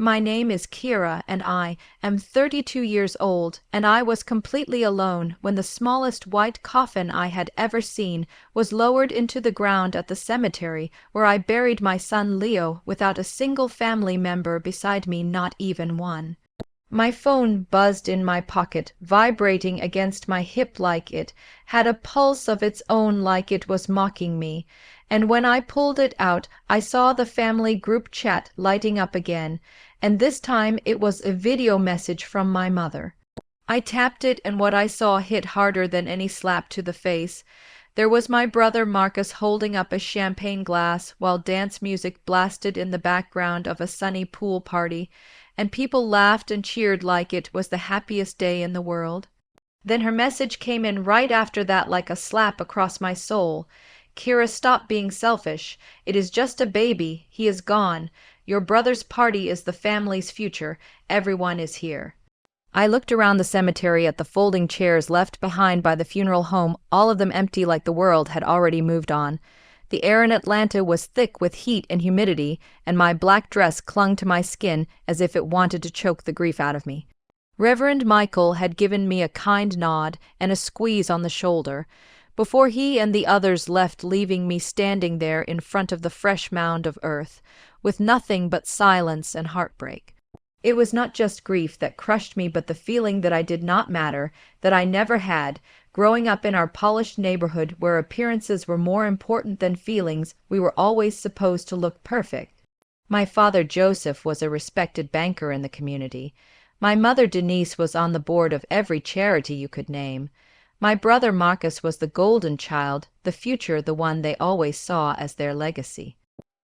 My name is Kira, and I am 32 years old, and I was completely alone when the smallest white coffin I had ever seen was lowered into the ground at the cemetery where I buried my son Leo without a single family member beside me, not even one. My phone buzzed in my pocket, vibrating against my hip like it had a pulse of its own, like it was mocking me, and when I pulled it out I saw the family group chat lighting up again, and this time it was a video message from my mother. I tapped it, and what I saw hit harder than any slap to the face. There was my brother Marcus holding up a champagne glass while dance music blasted in the background of a sunny pool party, and people laughed and cheered like it was the happiest day in the world. Then her message came in right after that like a slap across my soul. Kira, stop being selfish. It is just a baby. He is gone. Your brother's party is the family's future. Everyone is here. I looked around the cemetery at the folding chairs left behind by the funeral home, all of them empty like the world had already moved on. The air in Atlanta was thick with heat and humidity, and my black dress clung to my skin as if it wanted to choke the grief out of me. Reverend Michael had given me a kind nod and a squeeze on the shoulder before he and the others left, leaving me standing there in front of the fresh mound of earth, with nothing but silence and heartbreak. It was not just grief that crushed me, but the feeling that I did not matter, that I never had. Growing up in our polished neighborhood where appearances were more important than feelings, we were always supposed to look perfect. My father Joseph was a respected banker in the community. My mother Denise was on the board of every charity you could name. My brother Marcus was the golden child, the future, the one they always saw as their legacy.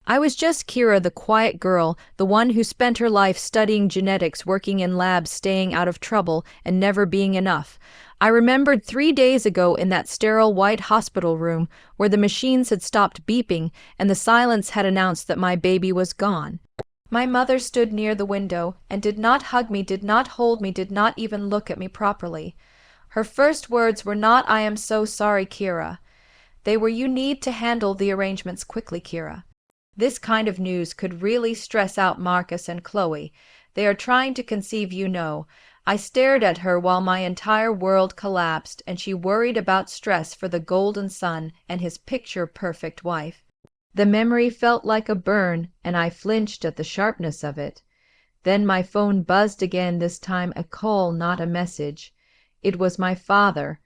I was just Kira, the quiet girl, the one who spent her life studying genetics, working in labs, staying out of trouble, and never being enough. I remembered 3 days ago in that sterile white hospital room where the machines had stopped beeping and the silence had announced that my baby was gone. My mother stood near the window and did not hug me, did not hold me, did not even look at me properly. Her first words were not, "I am so sorry, Kira." They were, "You need to handle the arrangements quickly, Kira." This kind of news could really stress out Marcus and Chloe. They are trying to conceive, you know. I stared at her while my entire world collapsed, and she worried about stress for the golden son and his picture-perfect wife. The memory felt like a burn, and I flinched at the sharpness of it. Then my phone buzzed again, this time a call, not a message. It was my father.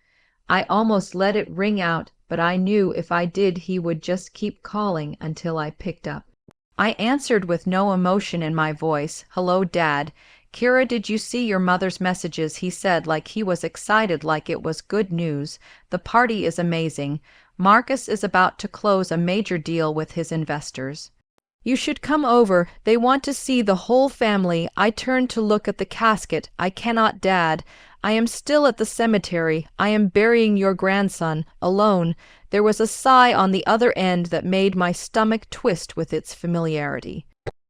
I almost let it ring out, but I knew if I did he would just keep calling until I picked up. I answered with no emotion in my voice. "Hello, Dad. Kira, did you see your mother's messages?" he said, like he was excited, like it was good news. "The party is amazing. Marcus is about to close a major deal with his investors. You should come over. They want to see the whole family." I turned to look at the casket. "I cannot, Dad. I am still at the cemetery. I am burying your grandson, alone." There was a sigh on the other end that made my stomach twist with its familiarity.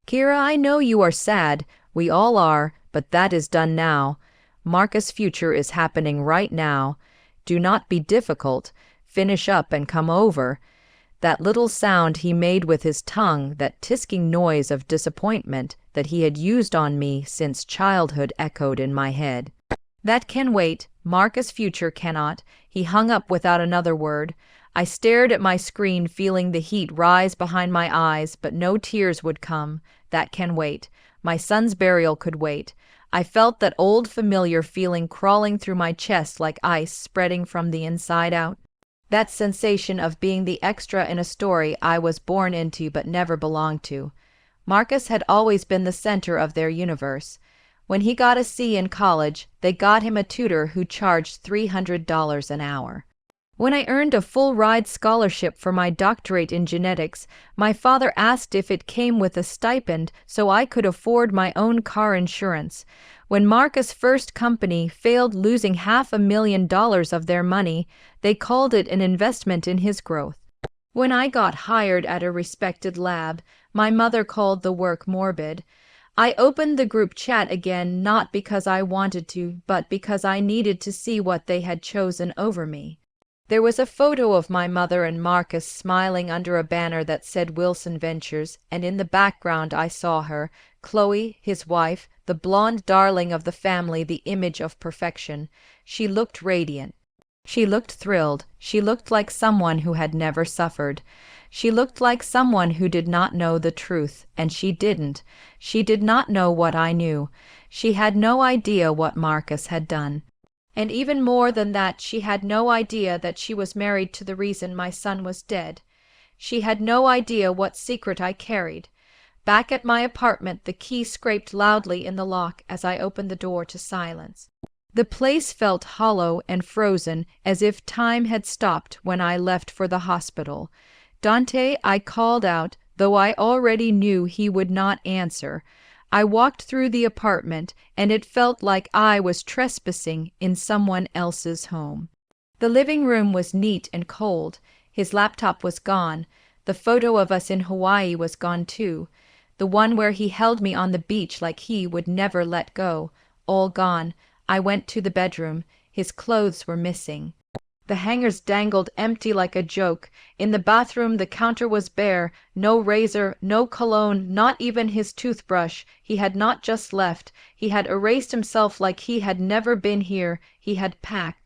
"Kira, I know you are sad. We all are, but that is done now. Marcus' future is happening right now. Do not be difficult. Finish up and come over." That little sound he made with his tongue, that tisking noise of disappointment that he had used on me since childhood, echoed in my head. "That can wait. Marcus' future cannot." He hung up without another word. I stared at my screen, feeling the heat rise behind my eyes, but no tears would come. That can wait. My son's burial could wait. I felt that old familiar feeling crawling through my chest like ice spreading from the inside out. That sensation of being the extra in a story I was born into but never belonged to. Marcus had always been the center of their universe. When he got a C in college, they got him a tutor who charged $300 an hour. When I earned a full-ride scholarship for my doctorate in genetics, my father asked if it came with a stipend so I could afford my own car insurance. When Marcus' first company failed, losing $500,000 of their money, they called it an investment in his growth. When I got hired at a respected lab, my mother called the work morbid. I opened the group chat again, not because I wanted to, but because I needed to see what they had chosen over me. There was a photo of my mother and Marcus smiling under a banner that said Wilson Ventures, and in the background I saw her, Chloe, his wife, the blonde darling of the family, the image of perfection. She looked radiant. She looked thrilled. She looked like someone who had never suffered. She looked like someone who did not know the truth, and she didn't. She did not know what I knew. She had no idea what Marcus had done. And even more than that, she had no idea that she was married to the reason my son was dead. She had no idea what secret I carried. Back at my apartment, the key scraped loudly in the lock as I opened the door to silence. The place felt hollow and frozen, as if time had stopped when I left for the hospital. "Dante," I called out, though I already knew he would not answer. I walked through the apartment, and it felt like I was trespassing in someone else's home. The living room was neat and cold. His laptop was gone. The photo of us in Hawaii was gone too. The one where he held me on the beach like he would never let go. All gone. I went to the bedroom. His clothes were missing. The hangers dangled empty like a joke. In the bathroom the counter was bare. No razor, no cologne, not even his toothbrush. He had not just left. He had erased himself like he had never been here. He had packed.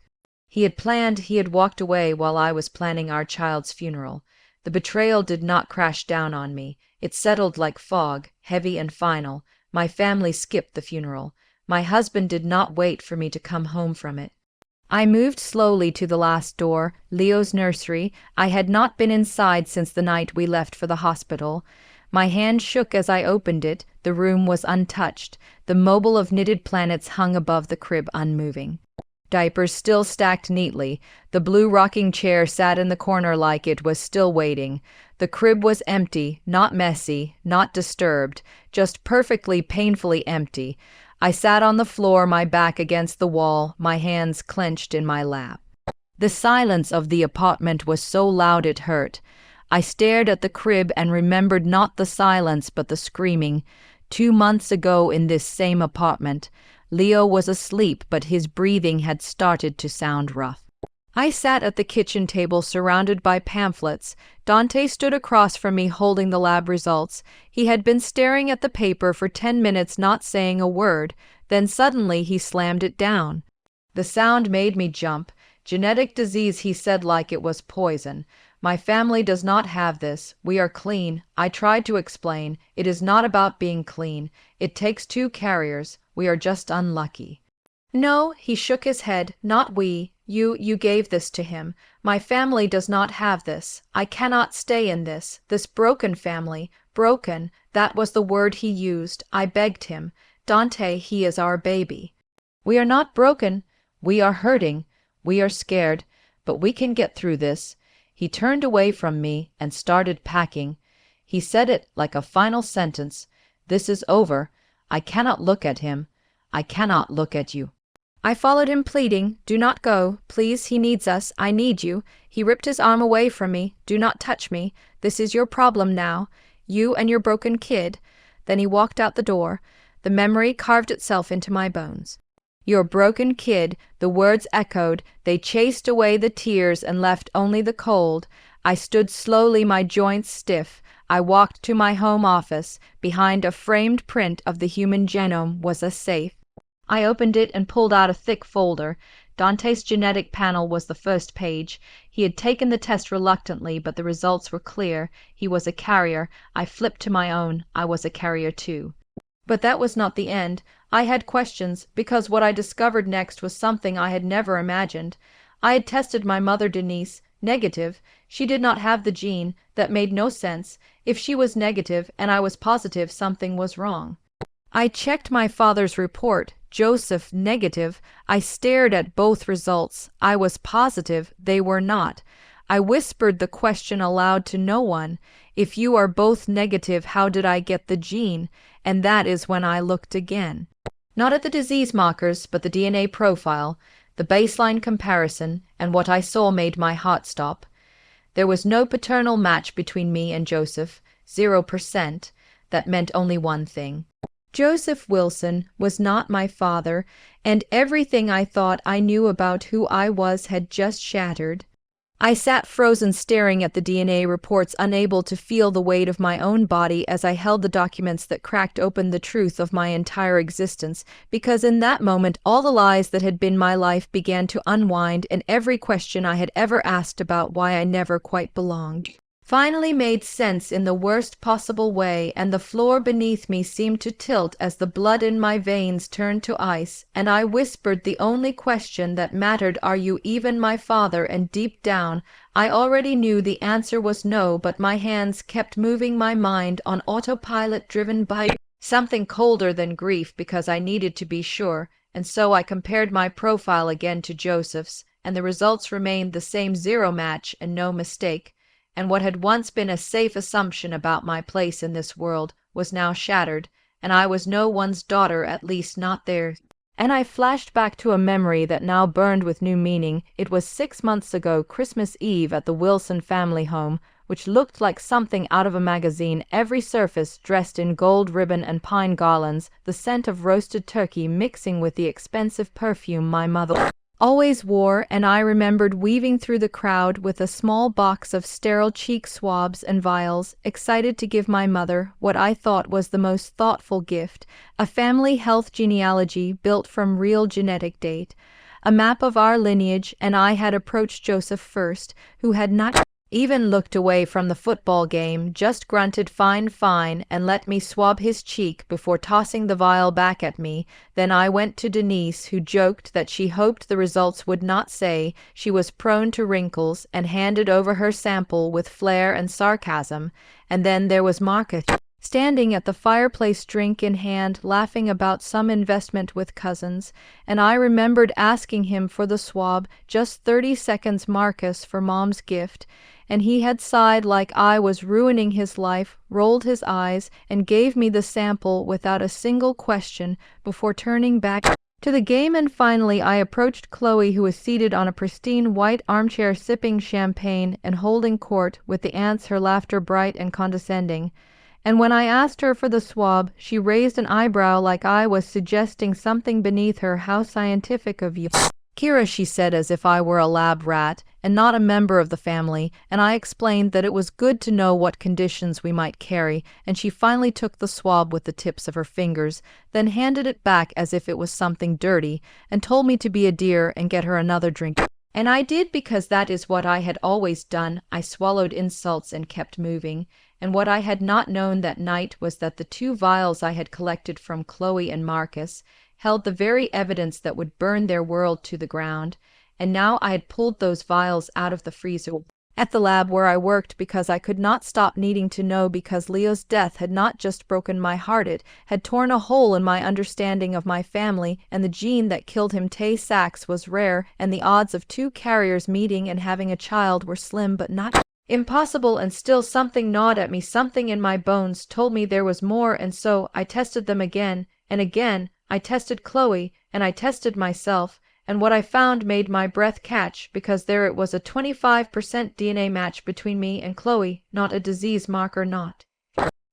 He had planned, he had walked away while I was planning our child's funeral. The betrayal did not crash down on me. It settled like fog, heavy and final. My family skipped the funeral. My husband did not wait for me to come home from it. I moved slowly to the last door, Leo's nursery. I had not been inside since the night we left for the hospital. My hand shook as I opened it. The room was untouched. The mobile of knitted planets hung above the crib unmoving. Diapers still stacked neatly. The blue rocking chair sat in the corner like it was still waiting. The crib was empty, not messy, not disturbed, just perfectly, painfully empty. I sat on the floor, my back against the wall, my hands clenched in my lap. The silence of the apartment was so loud it hurt. I stared at the crib and remembered not the silence but the screaming. 2 months ago in this same apartment, Leo was asleep, but his breathing had started to sound rough. I sat at the kitchen table surrounded by pamphlets. Dante stood across from me holding the lab results. He had been staring at the paper for 10 minutes, not saying a word. Then suddenly he slammed it down. The sound made me jump. "Genetic disease," he said like it was poison. "My family does not have this. We are clean." I tried to explain. "It is not about being clean. It takes 2 carriers. We are just unlucky." "No," he shook his head, "not we. You gave this to him. My family does not have this. I cannot stay in this broken family. Broken, that was the word he used. I begged him. Dante, he is our baby. We are not broken. We are hurting. We are scared. But we can get through this." He turned away from me and started packing. He said it like a final sentence. "This is over. I cannot look at him. I cannot look at you." I followed him, pleading, "Do not go. Please, he needs us. I need you." He ripped his arm away from me. "Do not touch me. This is your problem now. You and your broken kid." Then he walked out the door. The memory carved itself into my bones. Your broken kid, the words echoed. They chased away the tears and left only the cold. I stood slowly, my joints stiff. I walked to my home office. Behind a framed print of the human genome was a safe. I opened it and pulled out a thick folder. Dante's genetic panel was the first page. He had taken the test reluctantly, but the results were clear. He was a carrier. I flipped to my own. I was a carrier too. But that was not the end. I had questions, because what I discovered next was something I had never imagined. I had tested my mother, Denise. Negative. She did not have the gene. That made no sense. If she was negative and I was positive, something was wrong. I checked my father's report. Joseph, negative. I stared at both results. I was positive they were not. I whispered the question aloud to no one. If you are both negative, how did I get the gene? And that is when I looked again. Not at the disease markers, but the DNA profile, the baseline comparison, and what I saw made my heart stop. There was no paternal match between me and Joseph. 0%. That meant only one thing. Joseph Wilson was not my father, and everything I thought I knew about who I was had just shattered. I sat frozen staring at the DNA reports, unable to feel the weight of my own body as I held the documents that cracked open the truth of my entire existence, because in that moment all the lies that had been my life began to unwind, and every question I had ever asked about why I never quite belonged finally made sense in the worst possible way, and the floor beneath me seemed to tilt as the blood in my veins turned to ice, and I whispered the only question that mattered, "Are you even my father?" And deep down, I already knew the answer was no, but my hands kept moving, my mind on autopilot, driven by something colder than grief, because I needed to be sure. And so I compared my profile again to Joseph's, and the results remained the same: zero match and no mistake. And what had once been a safe assumption about my place in this world was now shattered, and I was no one's daughter, at least not theirs. And I flashed back to a memory that now burned with new meaning. It was 6 months ago, Christmas Eve, at the Wilson family home, which looked like something out of a magazine, every surface dressed in gold ribbon and pine garlands, the scent of roasted turkey mixing with the expensive perfume my mother always wore, and I remembered weaving through the crowd with a small box of sterile cheek swabs and vials, excited to give my mother what I thought was the most thoughtful gift: a family health genealogy built from real genetic date, a map of our lineage. And I had approached Joseph first, who had not even looked away from the football game, just grunted "fine, fine," and let me swab his cheek before tossing the vial back at me. Then I went to Denise, who joked that she hoped the results would not say she was prone to wrinkles, and handed over her sample with flair and sarcasm. And then there was Marcus, standing at the fireplace, drink in hand, laughing about some investment with cousins, and I remembered asking him for the swab, just 30 seconds, Marcus, for Mom's gift, and he had sighed like I was ruining his life, rolled his eyes, and gave me the sample without a single question before turning back to the game. And finally I approached Chloe, who was seated on a pristine white armchair sipping champagne and holding court with the aunts, her laughter bright and condescending. And when I asked her for the swab, she raised an eyebrow like I was suggesting something beneath her. "How scientific of you, Kira," she said, as if I were a lab rat and not a member of the family. And I explained that it was good to know what conditions we might carry, and she finally took the swab with the tips of her fingers, then handed it back as if it was something dirty, and told me to be a dear and get her another drink. And I did, because that is what I had always done. I swallowed insults and kept moving. And what I had not known that night was that the 2 vials I had collected from Chloe and Marcus held the very evidence that would burn their world to the ground. And now I had pulled those vials out of the freezer at the lab where I worked, because I could not stop needing to know, because Leo's death had not just broken my heart, it had torn a hole in my understanding of my family, and the gene that killed him, Tay-Sachs, was rare, and the odds of 2 carriers meeting and having a child were slim but not impossible. And still something gnawed at me, something in my bones told me there was more. And so I tested them again and again. I tested Chloe, and I tested myself, and what I found made my breath catch, because there it was, a 25% DNA match between me and Chloe, not a disease marker, not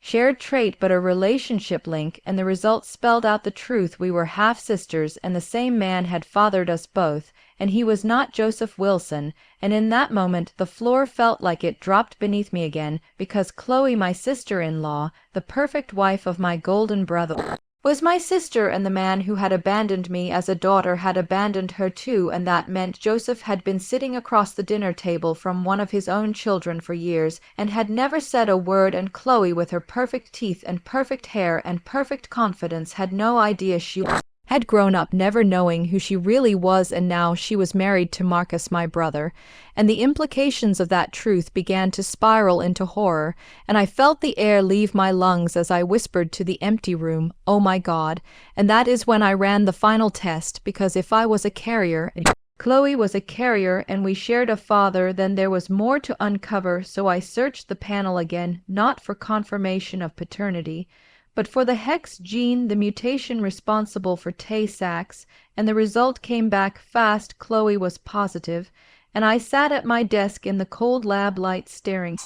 shared trait, but a relationship link. And the results spelled out the truth: we were half sisters, and the same man had fathered us both, and he was not Joseph Wilson. And in that moment the floor felt like it dropped beneath me again, because Chloe, my sister-in-law, the perfect wife of my golden brother, was my sister, and the man who had abandoned me as a daughter had abandoned her too. And that meant Joseph had been sitting across the dinner table from one of his own children for years, and had never said a word. And Chloe, with her perfect teeth and perfect hair and perfect confidence, had no idea she had grown up never knowing who she really was. And now she was married to Marcus, my brother, and the implications of that truth began to spiral into horror, and I felt the air leave my lungs as I whispered to the empty room, "Oh my God." And that is when I ran the final test, because if I was a carrier and Chloe was a carrier and we shared a father, then there was more to uncover. So I searched the panel again, not for confirmation of paternity, but for the hex gene, the mutation responsible for Tay-Sachs, and the result came back fast. Chloe was positive, and I sat at my desk in the cold lab light staring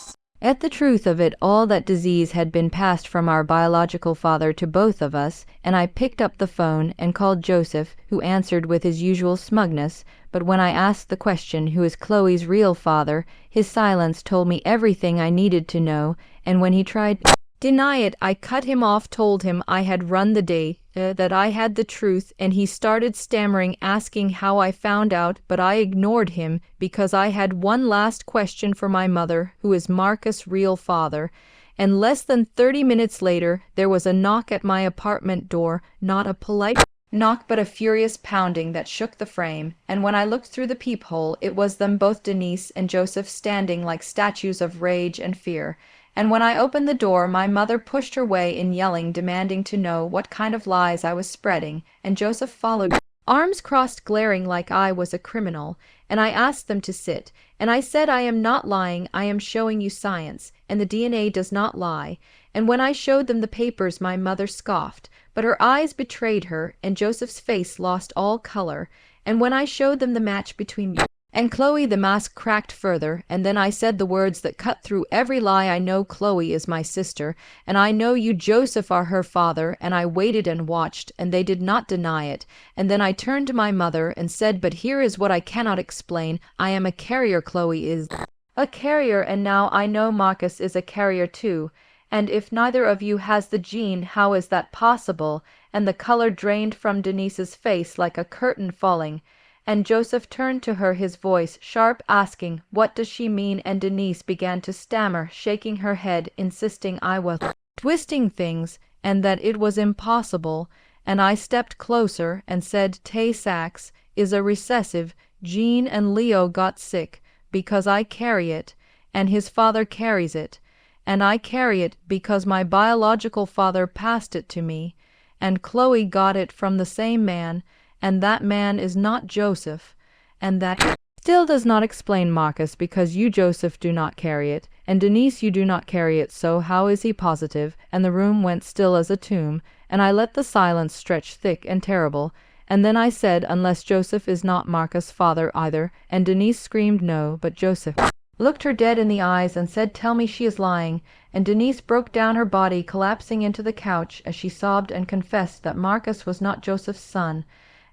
At the truth of it all, that disease had been passed from our biological father to both of us, and I picked up the phone and called Joseph, who answered with his usual smugness, but when I asked the question, who is Chloe's real father, his silence told me everything I needed to know, and when he tried to deny it, I cut him off, told him I had run the day, that I had the truth, and he started stammering, asking how I found out, but I ignored him because I had one last question for my mother, who is Marcus' real father. And less than 30 minutes later, there was a knock at my apartment door, not a polite knock but a furious pounding that shook the frame, and when I looked through the peephole, it was them both, Denise and Joseph, standing like statues of rage and fear. And when I opened the door, my mother pushed her way in, yelling, demanding to know what kind of lies I was spreading, and Joseph followed, arms crossed, glaring like I was a criminal, and I asked them to sit, and I said, I am not lying, I am showing you science, and the DNA does not lie. And when I showed them the papers, my mother scoffed, but her eyes betrayed her, and Joseph's face lost all color. And when I showed them the match between me and Chloe, the mask cracked further, and then I said the words that cut through every lie. I know Chloe is my sister, and I know you, Joseph, are her father, and I waited and watched, and they did not deny it. And then I turned to my mother and said, but here is what I cannot explain. I am a carrier, Chloe is a carrier, and now I know Marcus is a carrier too. And if neither of you has the gene, how is that possible? And the color drained from Denise's face like a curtain falling. And Joseph turned to her, his voice sharp, asking, what does she mean? And Denise began to stammer, shaking her head, insisting I was twisting things, and that it was impossible. And I stepped closer and said, Tay-Sachs is a recessive gene, and Leo got sick because I carry it, and his father carries it, and I carry it because my biological father passed it to me, and Chloe got it from the same man, and that man is not Joseph, and that still does not explain Marcus, because you, Joseph, do not carry it, and Denise, you do not carry it, so how is he positive? And the room went still as a tomb, and I let the silence stretch thick and terrible, and then I said, unless Joseph is not Marcus' father either, and Denise screamed no, but Joseph looked her dead in the eyes and said, tell me she is lying, and Denise broke down, her body collapsing into the couch as she sobbed and confessed that Marcus was not Joseph's son,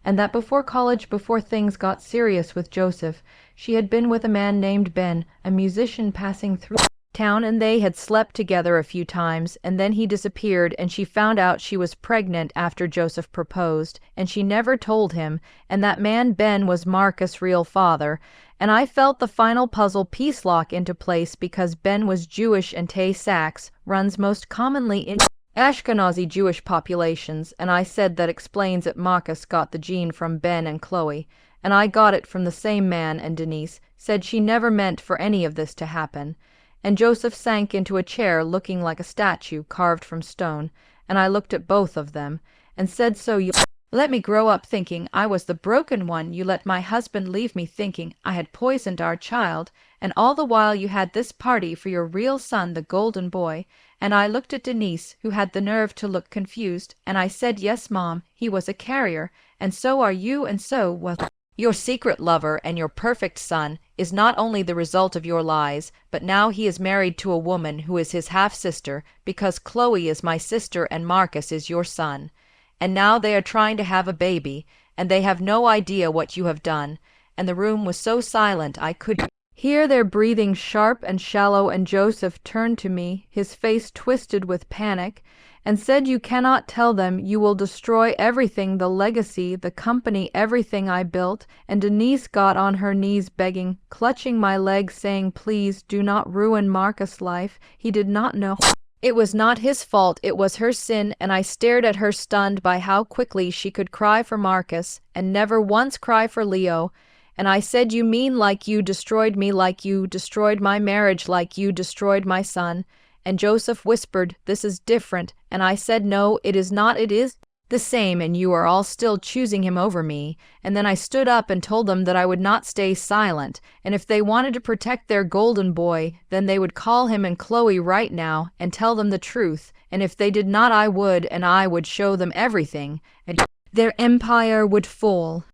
and that before college, before things got serious with Joseph, she had been with a man named Ben, a musician passing through town, and they had slept together a few times, and then he disappeared, and she found out she was pregnant after Joseph proposed, and she never told him, and that man Ben was Marcus' real father. And I felt the final puzzle piece lock into place, because Ben was Jewish, and Tay-Sachs runs most commonly in Ashkenazi Jewish populations, and I said that explains it. Marcus got the gene from Ben and Chloe, and I got it from the same man, and Denise said she never meant for any of this to happen. And Joseph sank into a chair looking like a statue carved from stone, and I looked at both of them and said, so you let me grow up thinking I was the broken one, you let my husband leave me thinking I had poisoned our child, and all the while you had this party for your real son, the golden boy. And I looked at Denise, who had the nerve to look confused, and I said, yes, Mom, he was a carrier, and so are you, and so was your secret lover, and your perfect son is not only the result of your lies, but now he is married to a woman who is his half-sister, because Chloe is my sister and Marcus is your son. And now they are trying to have a baby, and they have no idea what you have done. And the room was so silent I could hear their breathing, sharp and shallow, and Joseph turned to me, his face twisted with panic, and said, you cannot tell them, you will destroy everything, the legacy, the company, everything I built. And Denise got on her knees begging, clutching my leg, saying, please do not ruin Marcus' life. He did not know. It was not his fault, it was her sin, and I stared at her, stunned by how quickly she could cry for Marcus, and never once cry for Leo. And I said, you mean like you destroyed me, like you destroyed my marriage, like you destroyed my son? And Joseph whispered, this is different. And I said, no, it is not, it is the same, and you are all still choosing him over me. And then I stood up and told them that I would not stay silent, and if they wanted to protect their golden boy, then they would call him and Chloe right now and tell them the truth, and if they did not, I would, and I would show them everything, and their empire would fall.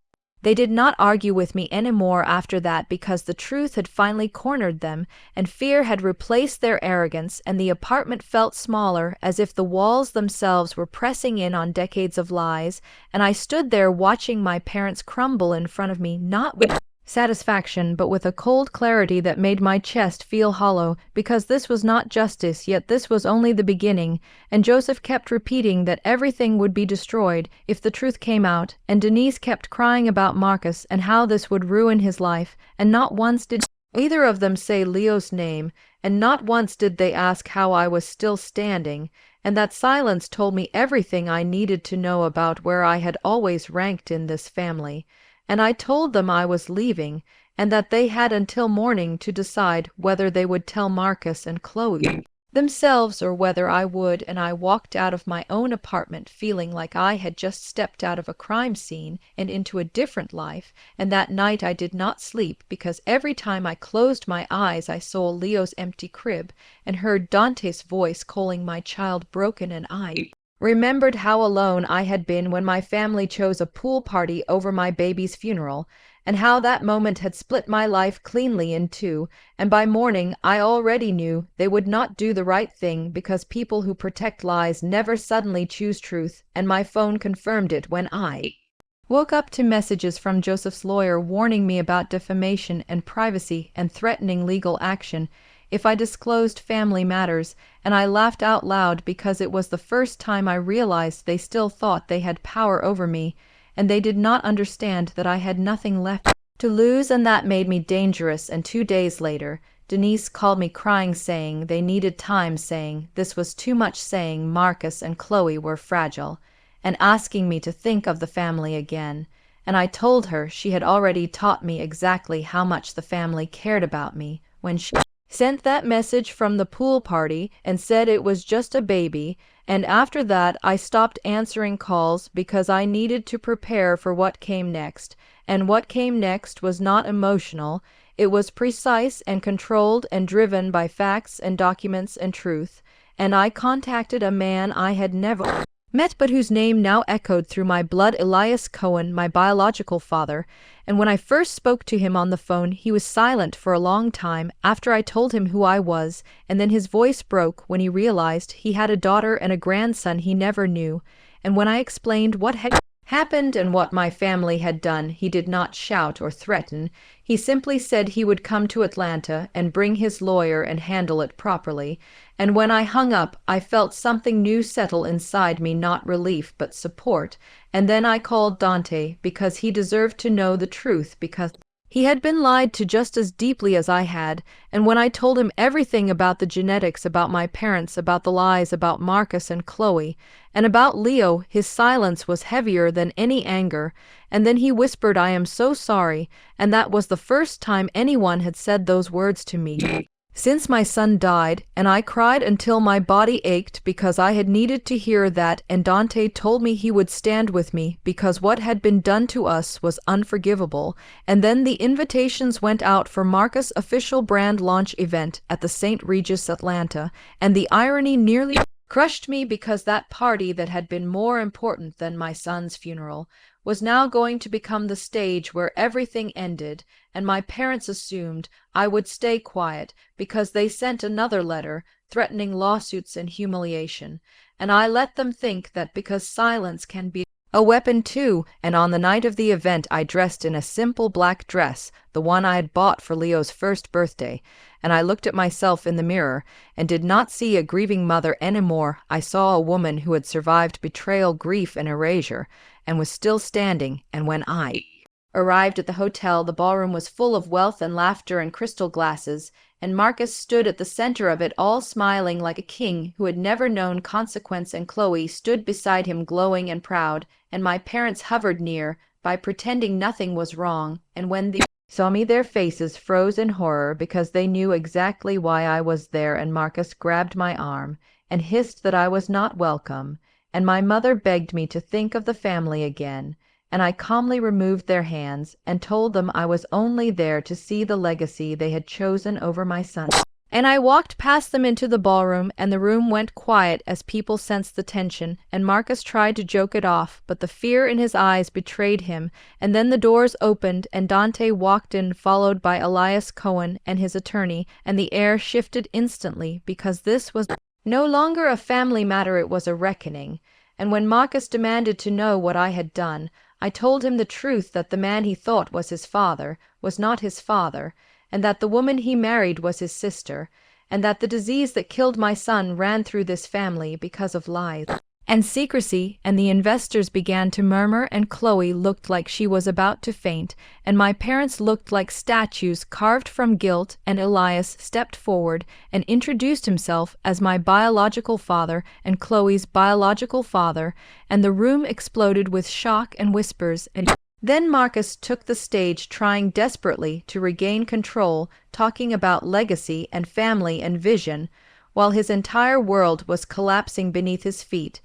They did not argue with me anymore after that because the truth had finally cornered them, and fear had replaced their arrogance, and the apartment felt smaller, as if the walls themselves were pressing in on decades of lies, and I stood there watching my parents crumble in front of me, not with satisfaction, but with a cold clarity that made my chest feel hollow, because this was not justice, yet this was only the beginning, and Joseph kept repeating that everything would be destroyed if the truth came out, and Denise kept crying about Marcus and how this would ruin his life, and not once did either of them say Leo's name, and not once did they ask how I was still standing, and that silence told me everything I needed to know about where I had always ranked in this family. And I told them I was leaving, and that they had until morning to decide whether they would tell Marcus and Chloe themselves or whether I would, and I walked out of my own apartment feeling like I had just stepped out of a crime scene and into a different life, and that night I did not sleep because every time I closed my eyes I saw Leo's empty crib and heard Dante's voice calling my child broken, and I remembered how alone I had been when my family chose a pool party over my baby's funeral, and how that moment had split my life cleanly in two, and by morning I already knew they would not do the right thing because people who protect lies never suddenly choose truth, and my phone confirmed it when I woke up to messages from Joseph's lawyer warning me about defamation and privacy and threatening legal action if I disclosed family matters, and I laughed out loud because it was the first time I realized they still thought they had power over me, and they did not understand that I had nothing left to lose, and that made me dangerous. And 2 days later, Denise called me crying, saying they needed time, saying this was too much, saying Marcus and Chloe were fragile, and asking me to think of the family again. And I told her she had already taught me exactly how much the family cared about me when she sent that message from the pool party and said it was just a baby, and after that I stopped answering calls because I needed to prepare for what came next, and what came next was not emotional, it was precise and controlled and driven by facts and documents and truth, and I contacted a man I had never met but whose name now echoed through my blood, Elias Cohen, my biological father, and when I first spoke to him on the phone he was silent for a long time after I told him who I was, and then his voice broke when he realized he had a daughter and a grandson he never knew, and when I explained what had happened and what my family had done, he did not shout or threaten. He simply said he would come to Atlanta and bring his lawyer and handle it properly. And when I hung up, I felt something new settle inside me, not relief, but support. And then I called Dante because he deserved to know the truth, because he had been lied to just as deeply as I had, and when I told him everything about the genetics, about my parents, about the lies about Marcus and Chloe, and about Leo, his silence was heavier than any anger, and then he whispered, "I am so sorry," and that was the first time anyone had said those words to me since my son died, and I cried until my body ached because I had needed to hear that, and Dante told me he would stand with me because what had been done to us was unforgivable, and then the invitations went out for Marcus' official brand launch event at the St. Regis Atlanta, and the irony nearly crushed me because that party that had been more important than my son's funeral was now going to become the stage where everything ended, and my parents assumed I would stay quiet because they sent another letter threatening lawsuits and humiliation, and I let them think that because silence can be a weapon too, and on the night of the event I dressed in a simple black dress, the one I had bought for Leo's first birthday, and I looked at myself in the mirror and did not see a grieving mother anymore. I saw a woman who had survived betrayal, grief, and erasure, and was still standing. And when I arrived at the hotel, the ballroom was full of wealth and laughter and crystal glasses, and Marcus stood at the center of it all, smiling like a king who had never known consequence, and Chloe stood beside him glowing and proud, and my parents hovered near by pretending nothing was wrong, and when they saw me their faces froze in horror because they knew exactly why I was there, and Marcus grabbed my arm and hissed that I was not welcome, and my mother begged me to think of the family again, and I calmly removed their hands and told them I was only there to see the legacy they had chosen over my son. And I walked past them into the ballroom, and the room went quiet as people sensed the tension, and Marcus tried to joke it off, but the fear in his eyes betrayed him, and then the doors opened, and Dante walked in, followed by Elias Cohen and his attorney, and the air shifted instantly, because this was no longer a family matter, it was a reckoning. And when Marcus demanded to know what I had done, I told him the truth, that the man he thought was his father was not his father, and that the woman he married was his sister, and that the disease that killed my son ran through this family because of lies and secrecy. And the investors began to murmur, and Chloe looked like she was about to faint, and my parents looked like statues carved from guilt, and Elias stepped forward and introduced himself as my biological father and Chloe's biological father, and the room exploded with shock and whispers. And then Marcus took the stage, trying desperately to regain control, talking about legacy and family and vision, while his entire world was collapsing beneath his feet.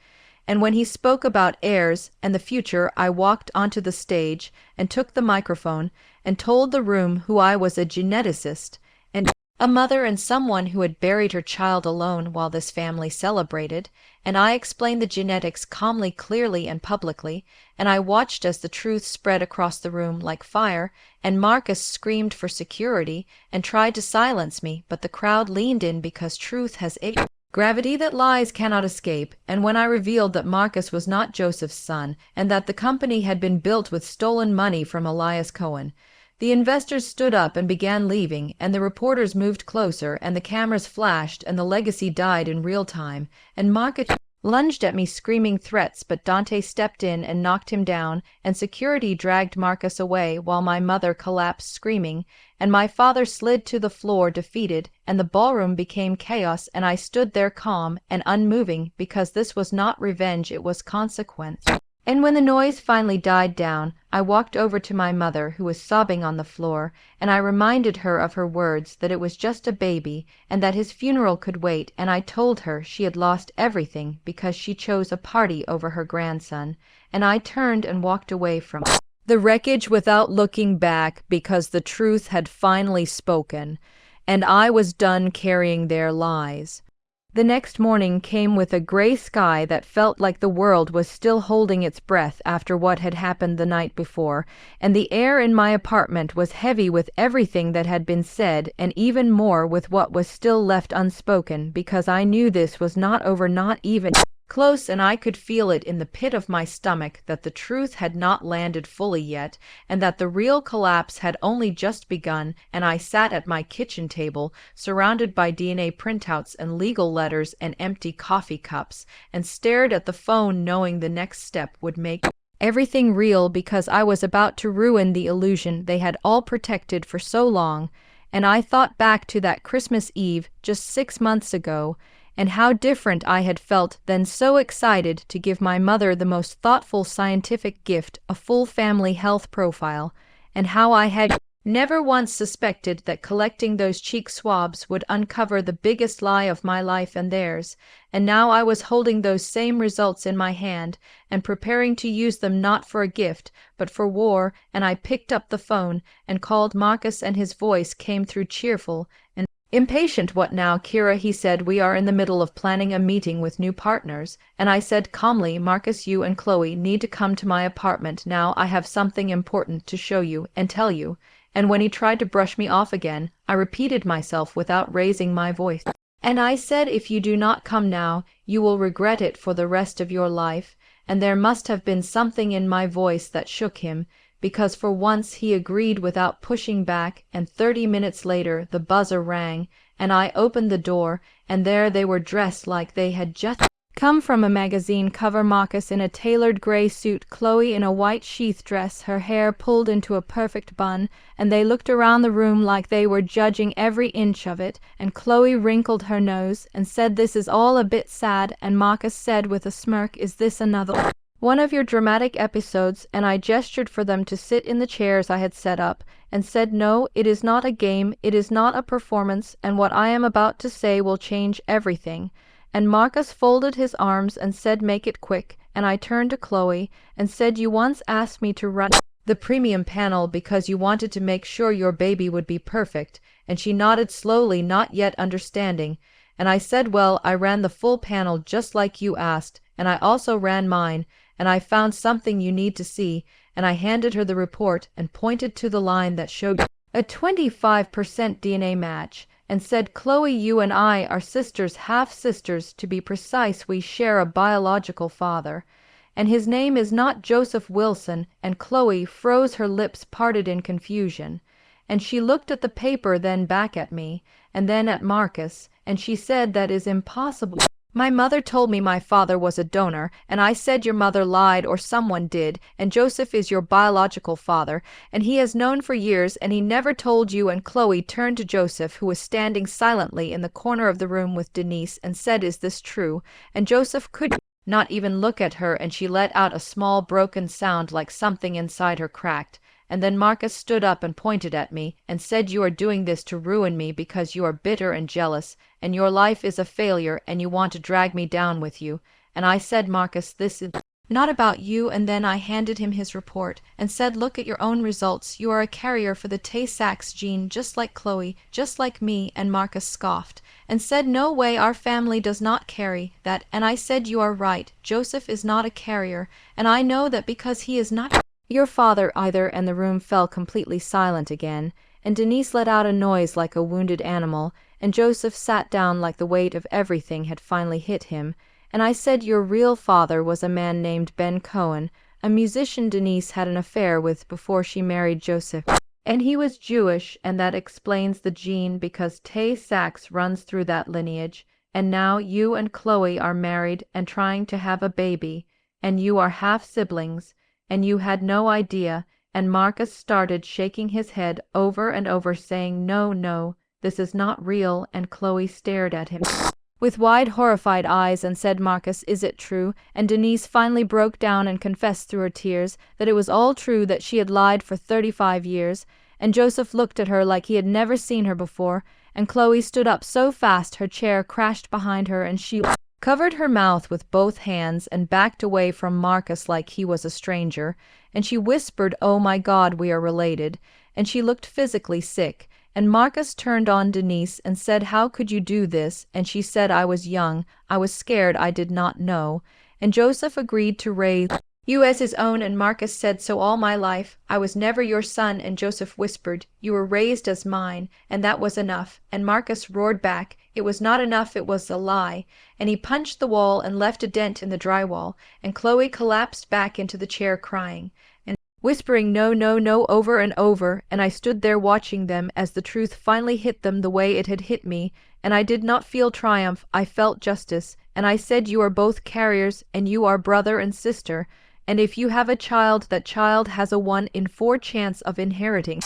And when he spoke about heirs and the future, I walked onto the stage and took the microphone and told the room who I was: a geneticist, and a mother, and someone who had buried her child alone while this family celebrated. And I explained the genetics calmly, clearly, and publicly, and I watched as the truth spread across the room like fire, and Marcus screamed for security and tried to silence me, but the crowd leaned in because truth has a gravity that lies cannot escape. And when I revealed that Marcus was not Joseph's son, and that the company had been built with stolen money from Elias Cohen, the investors stood up and began leaving, and the reporters moved closer, and the cameras flashed, and the legacy died in real time, and Marcus lunged at me screaming threats, but Dante stepped in and knocked him down, and security dragged Marcus away while my mother collapsed screaming, and my father slid to the floor defeated, and the ballroom became chaos, and I stood there calm and unmoving, because this was not revenge, it was consequence. And when the noise finally died down, I walked over to my mother, who was sobbing on the floor, and I reminded her of her words, that it was just a baby, and that his funeral could wait, and I told her she had lost everything because she chose a party over her grandson, and I turned and walked away from the wreckage without looking back, because the truth had finally spoken, and I was done carrying their lies. The next morning came with a gray sky that felt like the world was still holding its breath after what had happened the night before, and the air in my apartment was heavy with everything that had been said, and even more with what was still left unspoken, because I knew this was not over, not even close, and I could feel it in the pit of my stomach that the truth had not landed fully yet, and that the real collapse had only just begun. And I sat at my kitchen table, surrounded by DNA printouts and legal letters and empty coffee cups, and stared at the phone, knowing the next step would make everything real, because I was about to ruin the illusion they had all protected for so long. And I thought back to that Christmas Eve just 6 months ago, and how different I had felt then, so excited to give my mother the most thoughtful scientific gift, a full family health profile, and how I had never once suspected that collecting those cheek swabs would uncover the biggest lie of my life and theirs. And now I was holding those same results in my hand, and preparing to use them not for a gift, but for war, and I picked up the phone and called Marcus, and his voice came through cheerful and impatient. "What now, Kira?" he said. "We are in the middle of planning a meeting with new partners." And I said calmly, "Marcus, you and Chloe need to come to my apartment now. I have something important to show you and tell you." And when he tried to brush me off again, I repeated myself without raising my voice. And I said, "If you do not come now, you will regret it for the rest of your life." And there must have been something in my voice that shook him, because for once he agreed without pushing back, and 30 minutes later the buzzer rang, and I opened the door, and there they were, dressed like they had just come from a magazine cover. Marcus in a tailored gray suit, Chloe in a white sheath dress, her hair pulled into a perfect bun, and they looked around the room like they were judging every inch of it, and Chloe wrinkled her nose and said, "This is all a bit sad," and Marcus said with a smirk, "Is this another one of your dramatic episodes?" And I gestured for them to sit in the chairs I had set up, and said, "No, it is not a game, it is not a performance, and what I am about to say will change everything." And Marcus folded his arms and said, "Make it quick." And I turned to Chloe and said, "You once asked me to run the premium panel because you wanted to make sure your baby would be perfect, and she nodded slowly, not yet understanding. And I said, well, I ran the full panel just like you asked, and I also ran mine, and I found something you need to see, and I handed her the report and pointed to the line that showed a 25% DNA match, and said, Chloe, you and I are sisters, half-sisters, to be precise. We share a biological father, and his name is not Joseph Wilson. And Chloe froze, her lips parted in confusion, and she looked at the paper, then back at me, and then at Marcus, and she said, that is impossible. My mother told me my father was a donor, and I said your mother lied, or someone did, and Joseph is your biological father, and he has known for years, and he never told you. And Chloe turned to Joseph, who was standing silently in the corner of the room with Denise, and said, is this true? And Joseph could not even look at her, and she let out a small broken sound like something inside her cracked. And then Marcus stood up and pointed at me and said, you are doing this to ruin me because you are bitter and jealous, and your life is a failure, and you want to drag me down with you. And I said, Marcus, this is not about you. And then I handed him his report and said, look at your own results. You are a carrier for the Tay-Sachs gene, just like Chloe, just like me. And Marcus scoffed and said, no way, our family does not carry that. And I said, you are right, Joseph is not a carrier, and I know that because he is not your father either. And the room fell completely silent again, and Denise let out a noise like a wounded animal, and Joseph sat down like the weight of everything had finally hit him. And I said, your real father was a man named Ben Cohen, a musician Denise had an affair with before she married Joseph. And he was Jewish, and that explains the gene because Tay-Sachs runs through that lineage. And now you and Chloe are married and trying to have a baby, and you are half siblings, and you had no idea. And Marcus started shaking his head over and over, saying, no, no, this is not real. And Chloe stared at him with wide, horrified eyes and said, Marcus, is it true? And Denise finally broke down and confessed through her tears that it was all true, that she had lied for 35 years. And Joseph looked at her like he had never seen her before, and Chloe stood up so fast her chair crashed behind her, and she covered her mouth with both hands and backed away from Marcus like he was a stranger. And she whispered, oh my God, we are related. And she looked physically sick. And Marcus turned on Denise and said, how could you do this? And she said, I was young, I was scared, I did not know. And Joseph agreed to raise you as his own, and Marcus said, so all my life I was never your son. And Joseph whispered, you were raised as mine, and that was enough. And Marcus roared back, it was not enough, it was a lie. And he punched the wall and left a dent in the drywall, and Chloe collapsed back into the chair crying whispering no, no, no over and over, and I stood there watching them as the truth finally hit them the way it had hit me, and I did not feel triumph, I felt justice. And I said, you are both carriers, and you are brother and sister, and if you have a child, that child has a 1 in 4 chance of inheriting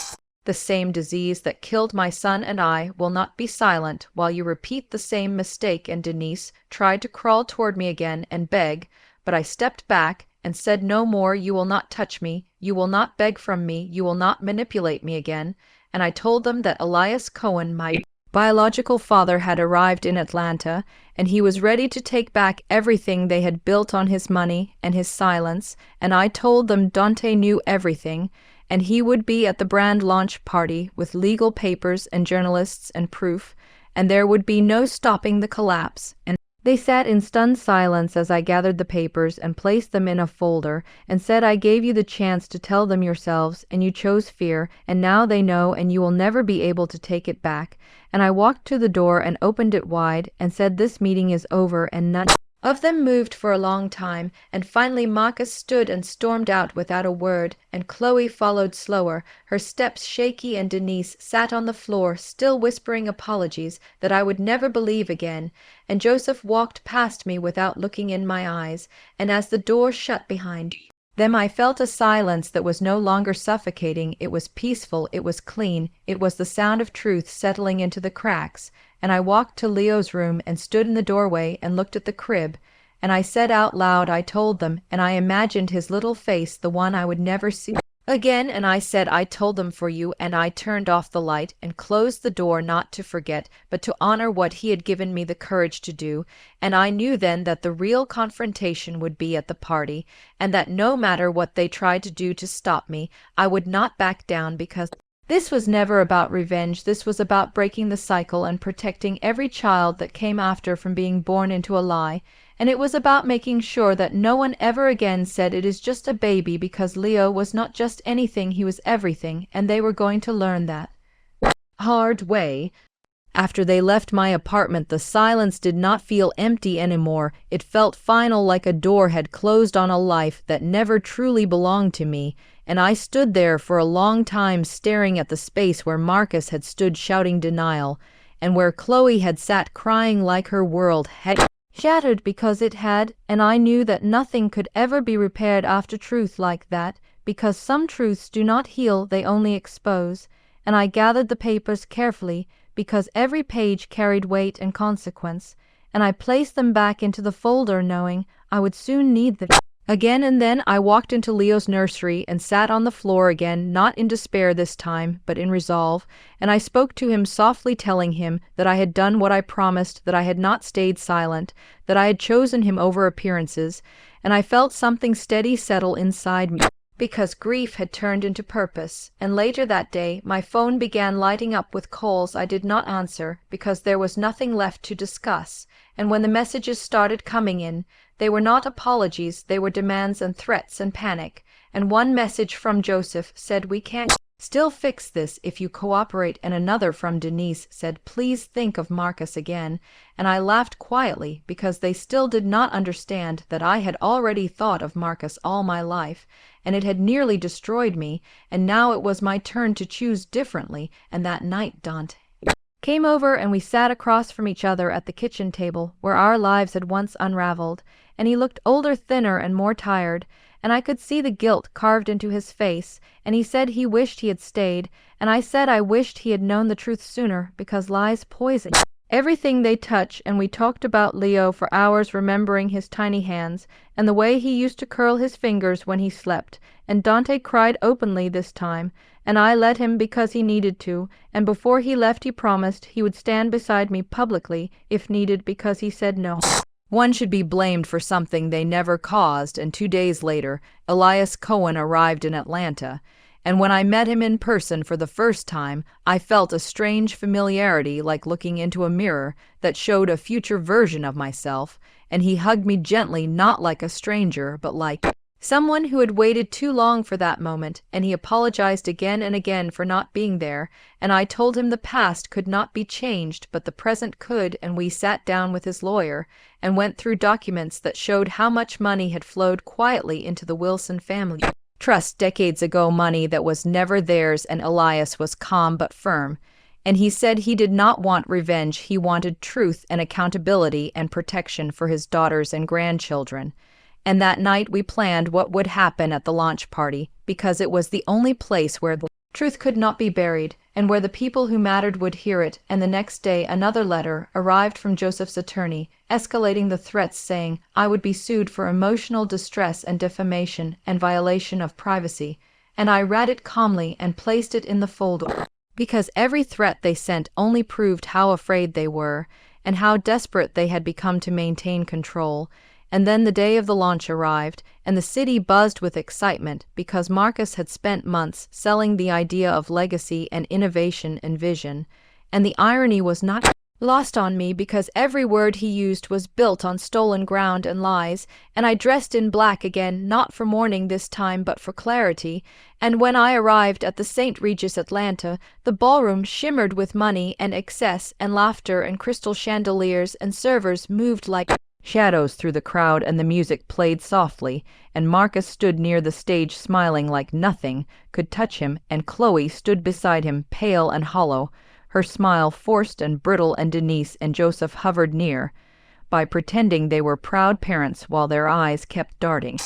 the same disease that killed my son, and I will not be silent while you repeat the same mistake. And Denise tried to crawl toward me again and beg, but I stepped back and said, no more, you will not touch me, you will not beg from me, you will not manipulate me again. And I told them that Elias Cohen, my biological father, had arrived in Atlanta, and he was ready to take back everything they had built on his money and his silence. And I told them Dante knew everything, and he would be at the brand launch party with legal papers and journalists and proof, and there would be no stopping the collapse. And they sat in stunned silence as I gathered the papers and placed them in a folder and said, I gave you the chance to tell them yourselves, and you chose fear, and now they know, and you will never be able to take it back. And I walked to the door and opened it wide and said, this meeting is over. And none of them moved for a long time, and finally Marcus stood and stormed out without a word, and Chloe followed slower, her steps shaky, and Denise sat on the floor, still whispering apologies that I would never believe again. And Joseph walked past me without looking in my eyes, and as the door shut behind them I felt a silence that was no longer suffocating. It was peaceful, it was clean, it was the sound of truth settling into the cracks. And I walked to Leo's room and stood in the doorway and looked at the crib, and I said out loud, I told them, and I imagined his little face, the one I would never see again, and I said I told them for you, and I turned off the light and closed the door, not to forget, but to honor what he had given me the courage to do, and I knew then that the real confrontation would be at the party, and that no matter what they tried to do to stop me, I would not back down, because this was never about revenge. This was about breaking the cycle and protecting every child that came after from being born into a lie. And it was about making sure that no one ever again said it is just a baby, because Leo was not just anything, he was everything, and they were going to learn that hard way. After they left my apartment, the silence did not feel empty anymore. It felt final, like a door had closed on a life that never truly belonged to me, and I stood there for a long time staring at the space where Marcus had stood shouting denial, and where Chloe had sat crying like her world had shattered because it had, and I knew that nothing could ever be repaired after truth like that, because some truths do not heal, they only expose. And I gathered the papers carefully, because every page carried weight and consequence, and I placed them back into the folder knowing I would soon need them again. And then I walked into Leo's nursery and sat on the floor again, not in despair this time, but in resolve, and I spoke to him softly, telling him that I had done what I promised, that I had not stayed silent, that I had chosen him over appearances, and I felt something steady settle inside me, because grief had turned into purpose. And later that day my phone began lighting up with calls I did not answer, because there was nothing left to discuss, and when the messages started coming in, they were not apologies, they were demands and threats and panic. And one message from Joseph said, "We can't still fix this if you cooperate," and another from Denise said, "Please think of Marcus again." And I laughed quietly, because they still did not understand that I had already thought of Marcus all my life, and it had nearly destroyed me, and now it was my turn to choose differently. And that night Dante came over, and we sat across from each other at the kitchen table where our lives had once unraveled, and he looked older, thinner, and more tired, and I could see the guilt carved into his face, and he said he wished he had stayed, and I said I wished he had known the truth sooner, because lies poison everything they touch. And we talked about Leo for hours, remembering his tiny hands, and the way he used to curl his fingers when he slept, and Dante cried openly this time, and I let him because he needed to, and before he left he promised he would stand beside me publicly if needed, because he said no one should be blamed for something they never caused. And 2 days later, Elias Cohen arrived in Atlanta, and when I met him in person for the first time, I felt a strange familiarity, like looking into a mirror that showed a future version of myself, and he hugged me gently, not like a stranger, but like someone who had waited too long for that moment, and he apologized again and again for not being there, and I told him the past could not be changed, but the present could, and we sat down with his lawyer and went through documents that showed how much money had flowed quietly into the Wilson family trust decades ago, money that was never theirs, and Elias was calm but firm. And he said he did not want revenge, he wanted truth and accountability and protection for his daughters and grandchildren. And that night we planned what would happen at the launch party, because it was the only place where the truth could not be buried, and where the people who mattered would hear it. And the next day another letter arrived from Joseph's attorney, escalating the threats, saying I would be sued for emotional distress and defamation and violation of privacy. And I read it calmly and placed it in the folder, because every threat they sent only proved how afraid they were, and how desperate they had become to maintain control. And then the day of the launch arrived, and the city buzzed with excitement, because Marcus had spent months selling the idea of legacy and innovation and vision. And the irony was not lost on me, because every word he used was built on stolen ground and lies, and I dressed in black again, not for mourning this time, but for clarity. And when I arrived at the St. Regis Atlanta, the ballroom shimmered with money and excess and laughter, and crystal chandeliers and servers moved like shadows through the crowd, and the music played softly, and Marcus stood near the stage smiling like nothing could touch him, and Chloe stood beside him, pale and hollow, her smile forced and brittle, and Denise and Joseph hovered near, by pretending they were proud parents, while their eyes kept darting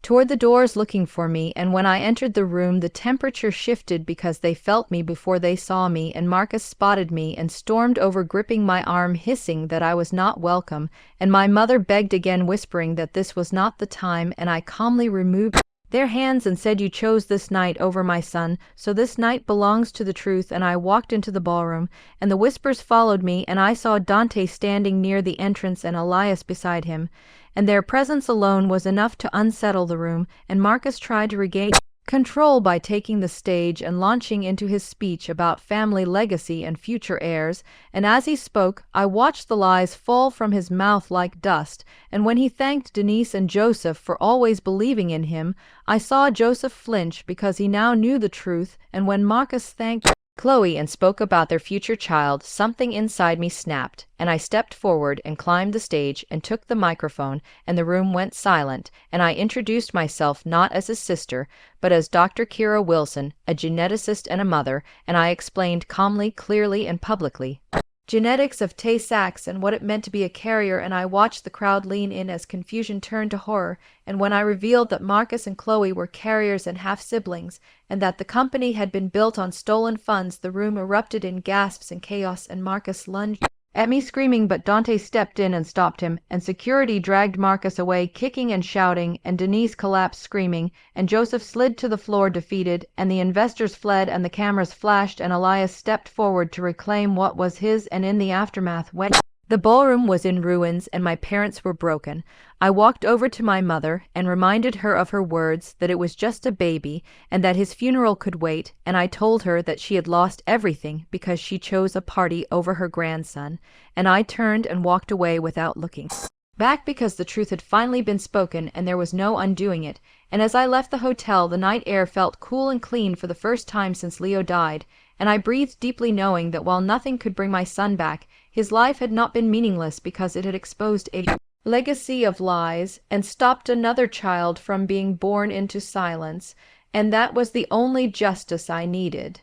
toward the doors looking for me. And when I entered the room the temperature shifted, because they felt me before they saw me, and Marcus spotted me and stormed over, gripping my arm, hissing that I was not welcome, and my mother begged again, whispering that this was not the time, and I calmly removed their hands and said, "You chose this night over my son, so this night belongs to the truth." And I walked into the ballroom, and the whispers followed me, and I saw Dante standing near the entrance and Elias beside him, and their presence alone was enough to unsettle the room, and Marcus tried to regain control by taking the stage and launching into his speech about family legacy and future heirs, and as he spoke, I watched the lies fall from his mouth like dust, and when he thanked Denise and Joseph for always believing in him, I saw Joseph flinch because he now knew the truth, and when Marcus thanked Chloe and spoke about their future child, something inside me snapped, and I stepped forward and climbed the stage and took the microphone, and the room went silent, and I introduced myself not as his sister, but as Dr. Kira Wilson, a geneticist and a mother, and I explained calmly, clearly, and publicly genetics of Tay-Sachs and what it meant to be a carrier, and I watched the crowd lean in as confusion turned to horror, and when I revealed that Marcus and Chloe were carriers and half-siblings, and that the company had been built on stolen funds, the room erupted in gasps and chaos, and Marcus lunged at me screaming, but Dante stepped in and stopped him, and security dragged Marcus away kicking and shouting, and Denise collapsed screaming, and Joseph slid to the floor defeated, and the investors fled, and the cameras flashed, and Elias stepped forward to reclaim what was his, and in the aftermath when the ballroom was in ruins and my parents were broken, I walked over to my mother and reminded her of her words, that it was just a baby and that his funeral could wait, and I told her that she had lost everything because she chose a party over her grandson, and I turned and walked away without looking back because the truth had finally been spoken and there was no undoing it. And as I left the hotel, the night air felt cool and clean for the first time since Leo died, and I breathed deeply knowing that while nothing could bring my son back, his life had not been meaningless because it had exposed a legacy of lies and stopped another child from being born into silence, and that was the only justice I needed.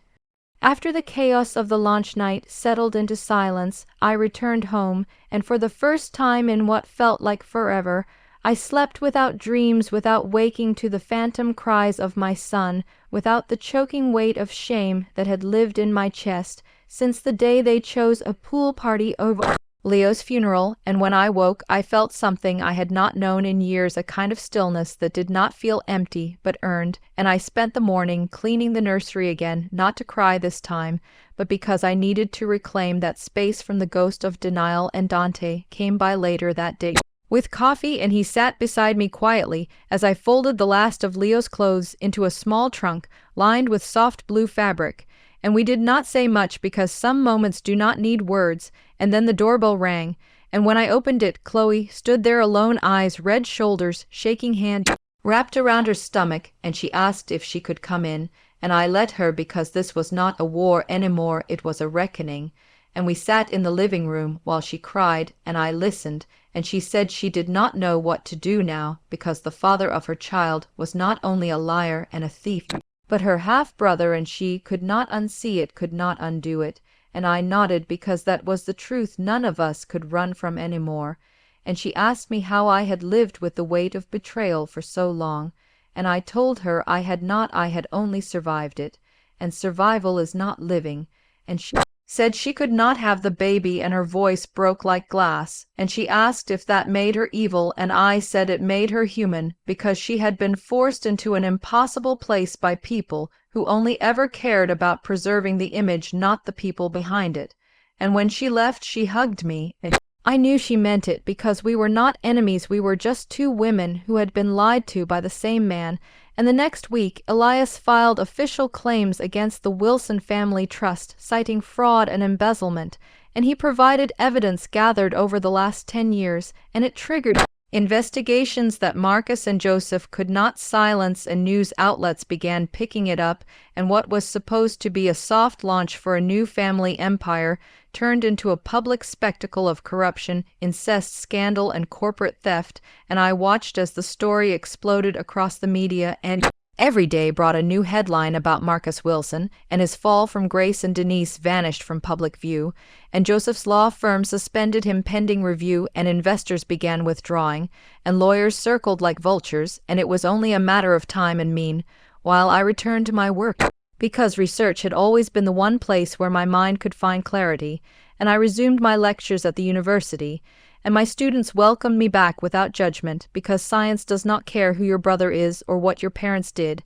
After the chaos of the launch night settled into silence, I returned home, and for the first time in what felt like forever, I slept without dreams, without waking to the phantom cries of my son, without the choking weight of shame that had lived in my chest since the day they chose a pool party over Leo's funeral, and when I woke, I felt something I had not known in years, a kind of stillness that did not feel empty, but earned, and I spent the morning cleaning the nursery again, not to cry this time, but because I needed to reclaim that space from the ghost of denial, and Dante came by later that day with coffee, and he sat beside me quietly as I folded the last of Leo's clothes into a small trunk lined with soft blue fabric. And we did not say much because some moments do not need words, and then the doorbell rang, and when I opened it, Chloe stood there alone, eyes, red shoulders, shaking hand wrapped around her stomach, and she asked if she could come in, and I let her because this was not a war anymore, it was a reckoning. And we sat in the living room while she cried, and I listened, and she said she did not know what to do now because the father of her child was not only a liar and a thief, but her half-brother, and she could not unsee it, could not undo it, and I nodded because that was the truth none of us could run from any more, and she asked me how I had lived with the weight of betrayal for so long, and I told her I had not, I had only survived it, and survival is not living, and she said she could not have the baby, and her voice broke like glass, and she asked if that made her evil, and I said it made her human, because she had been forced into an impossible place by people who only ever cared about preserving the image, not the people behind it. And when she left, she hugged me, and I knew she meant it, because we were not enemies, we were just two women who had been lied to by the same man. And the next week, Elias filed official claims against the Wilson Family Trust, citing fraud and embezzlement, and he provided evidence gathered over the last 10 years, and it triggered investigations that Marcus and Joseph could not silence, and news outlets began picking it up, and what was supposed to be a soft launch for a new family empire turned into a public spectacle of corruption, incest, scandal, and corporate theft, and I watched as the story exploded across the media, and every day brought a new headline about Marcus Wilson, and his fall from grace, and Denise vanished from public view, and Joseph's law firm suspended him pending review, and investors began withdrawing, and lawyers circled like vultures, and it was only a matter of time and mean, while I returned to my work, because research had always been the one place where my mind could find clarity, and I resumed my lectures at the university, and my students welcomed me back without judgment because science does not care who your brother is or what your parents did.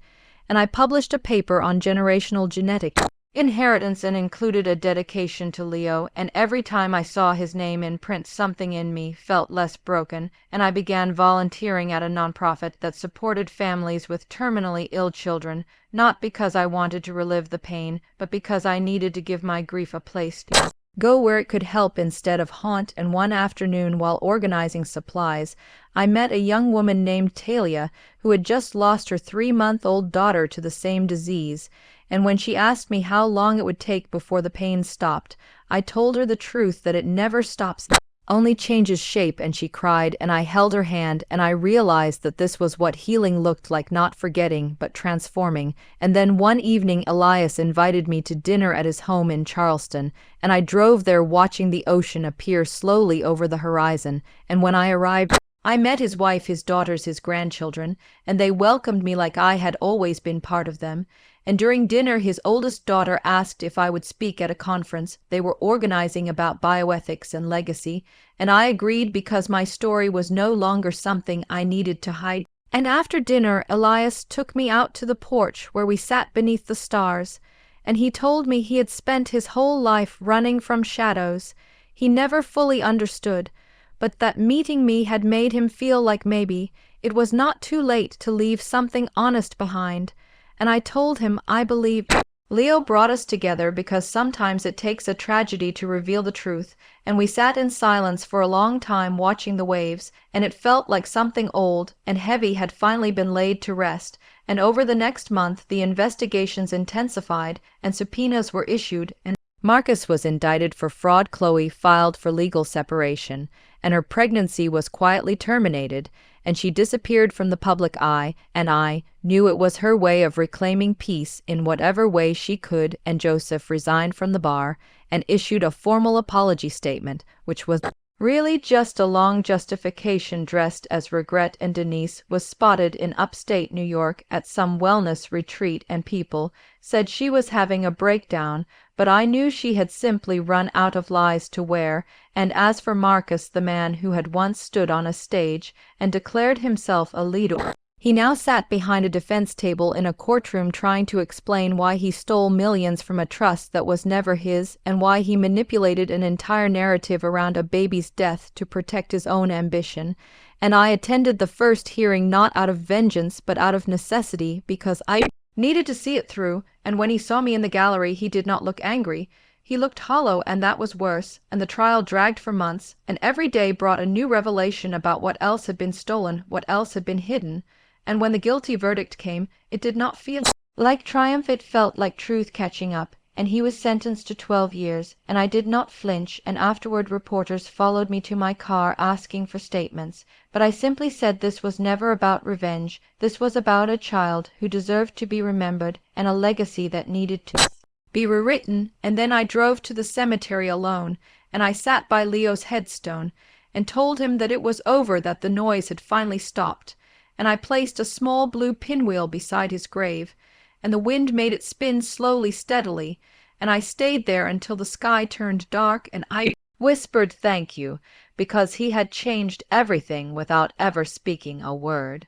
And I published a paper on generational genetics. Inheritance and included a dedication to Leo, and every time I saw his name in print something in me felt less broken, and I began volunteering at a nonprofit that supported families with terminally ill children, not because I wanted to relive the pain, but because I needed to give my grief a place to go where it could help instead of haunt. And one afternoon while organizing supplies, I met a young woman named Talia who had just lost her 3-month-old daughter to the same disease. And when she asked me how long it would take before the pain stopped, I told her the truth that it never stops, only changes shape, and she cried, and I held her hand, and I realized that this was what healing looked like, not forgetting, but transforming. And then one evening Elias invited me to dinner at his home in Charleston, and I drove there watching the ocean appear slowly over the horizon, and when I arrived, I met his wife, his daughters, his grandchildren, and they welcomed me like I had always been part of them. And during dinner, his oldest daughter asked if I would speak at a conference they were organizing about bioethics and legacy, and I agreed because my story was no longer something I needed to hide. And after dinner, Elias took me out to the porch where we sat beneath the stars, and he told me he had spent his whole life running from shadows. He never fully understood, but that meeting me had made him feel like maybe it was not too late to leave something honest behind. And I told him I believed. Leo brought us together because sometimes it takes a tragedy to reveal the truth, and we sat in silence for a long time watching the waves, and it felt like something old and heavy had finally been laid to rest. And over the next month the investigations intensified and subpoenas were issued, and Marcus was indicted for fraud. Chloe filed for legal separation, and her pregnancy was quietly terminated, and she disappeared from the public eye, and I knew it was her way of reclaiming peace in whatever way she could. And Joseph resigned from the bar and issued a formal apology statement, which was really just a long justification dressed as regret. And Denise was spotted in upstate New York at some wellness retreat, and people said she was having a breakdown, but I knew she had simply run out of lies to wear. And as for Marcus, the man who had once stood on a stage and declared himself a leader, he now sat behind a defense table in a courtroom trying to explain why he stole millions from a trust that was never his, and why he manipulated an entire narrative around a baby's death to protect his own ambition. And I attended the first hearing not out of vengeance but out of necessity, because I needed to see it through. And when he saw me in the gallery, he did not look angry. He looked hollow, and that was worse. And the trial dragged for months, and every day brought a new revelation about what else had been stolen, what else had been hidden. And when the guilty verdict came, it did not feel like triumph, it felt like truth catching up, and he was sentenced to 12 years, and I did not flinch. And afterward reporters followed me to my car asking for statements, but I simply said this was never about revenge. This was about a child who deserved to be remembered, and a legacy that needed to be rewritten. And then I drove to the cemetery alone, and I sat by Leo's headstone and told him that it was over, that the noise had finally stopped. And I placed a small blue pinwheel beside his grave, and the wind made it spin slowly, steadily, and I stayed there until the sky turned dark, and I whispered thank you, because he had changed everything without ever speaking a word.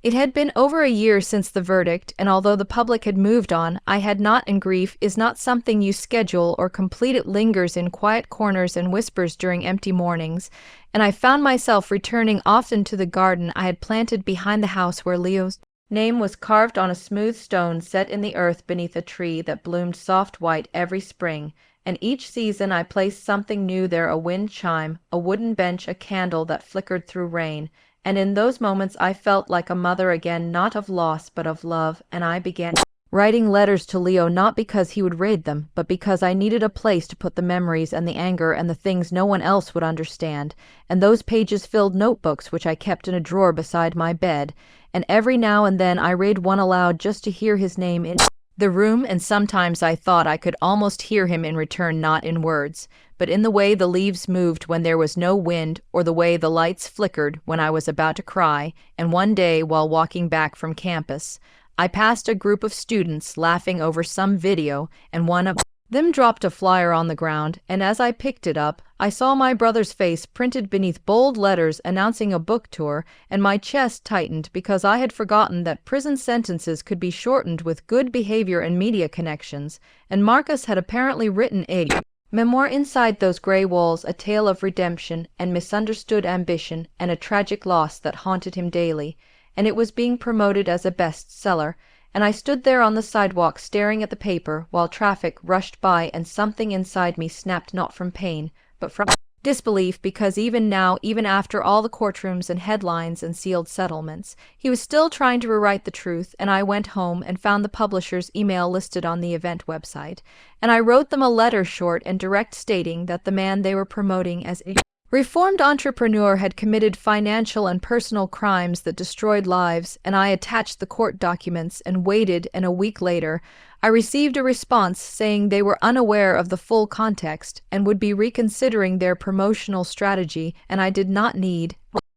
It had been over a year since the verdict, and although the public had moved on, I had not, and grief is not something you schedule or complete. It lingers in quiet corners and whispers during empty mornings, and I found myself returning often to the garden I had planted behind the house, where Leo's name was carved on a smooth stone set in the earth beneath a tree that bloomed soft white every spring. And each season I placed something new there, a wind chime, a wooden bench, a candle that flickered through rain. And in those moments I felt like a mother again, not of loss but of love. And I began writing letters to Leo, not because he would read them, but because I needed a place to put the memories and the anger and the things no one else would understand. And those pages filled notebooks which I kept in a drawer beside my bed, and every now and then I read one aloud just to hear his name in the room, and sometimes I thought I could almost hear him in return, not in words, but in the way the leaves moved when there was no wind, or the way the lights flickered when I was about to cry. And one day, while walking back from campus, I passed a group of students laughing over some video, and one of Them dropped a flyer on the ground, and as I picked it up, I saw my brother's face printed beneath bold letters announcing a book tour, and my chest tightened because I had forgotten that prison sentences could be shortened with good behavior and media connections, and Marcus had apparently written a memoir inside those gray walls, a tale of redemption and misunderstood ambition and a tragic loss that haunted him daily, and it was being promoted as a bestseller. And I stood there on the sidewalk staring at the paper while traffic rushed by, and something inside me snapped, not from pain, but from disbelief, because even now, even after all the courtrooms and headlines and sealed settlements, he was still trying to rewrite the truth. And I went home and found the publisher's email listed on the event website, and I wrote them a letter, short and direct, stating that the man they were promoting as a reformed entrepreneur had committed financial and personal crimes that destroyed lives, and I attached the court documents and waited, and a week later, I received a response saying they were unaware of the full context and would be reconsidering their promotional strategy, and I did not need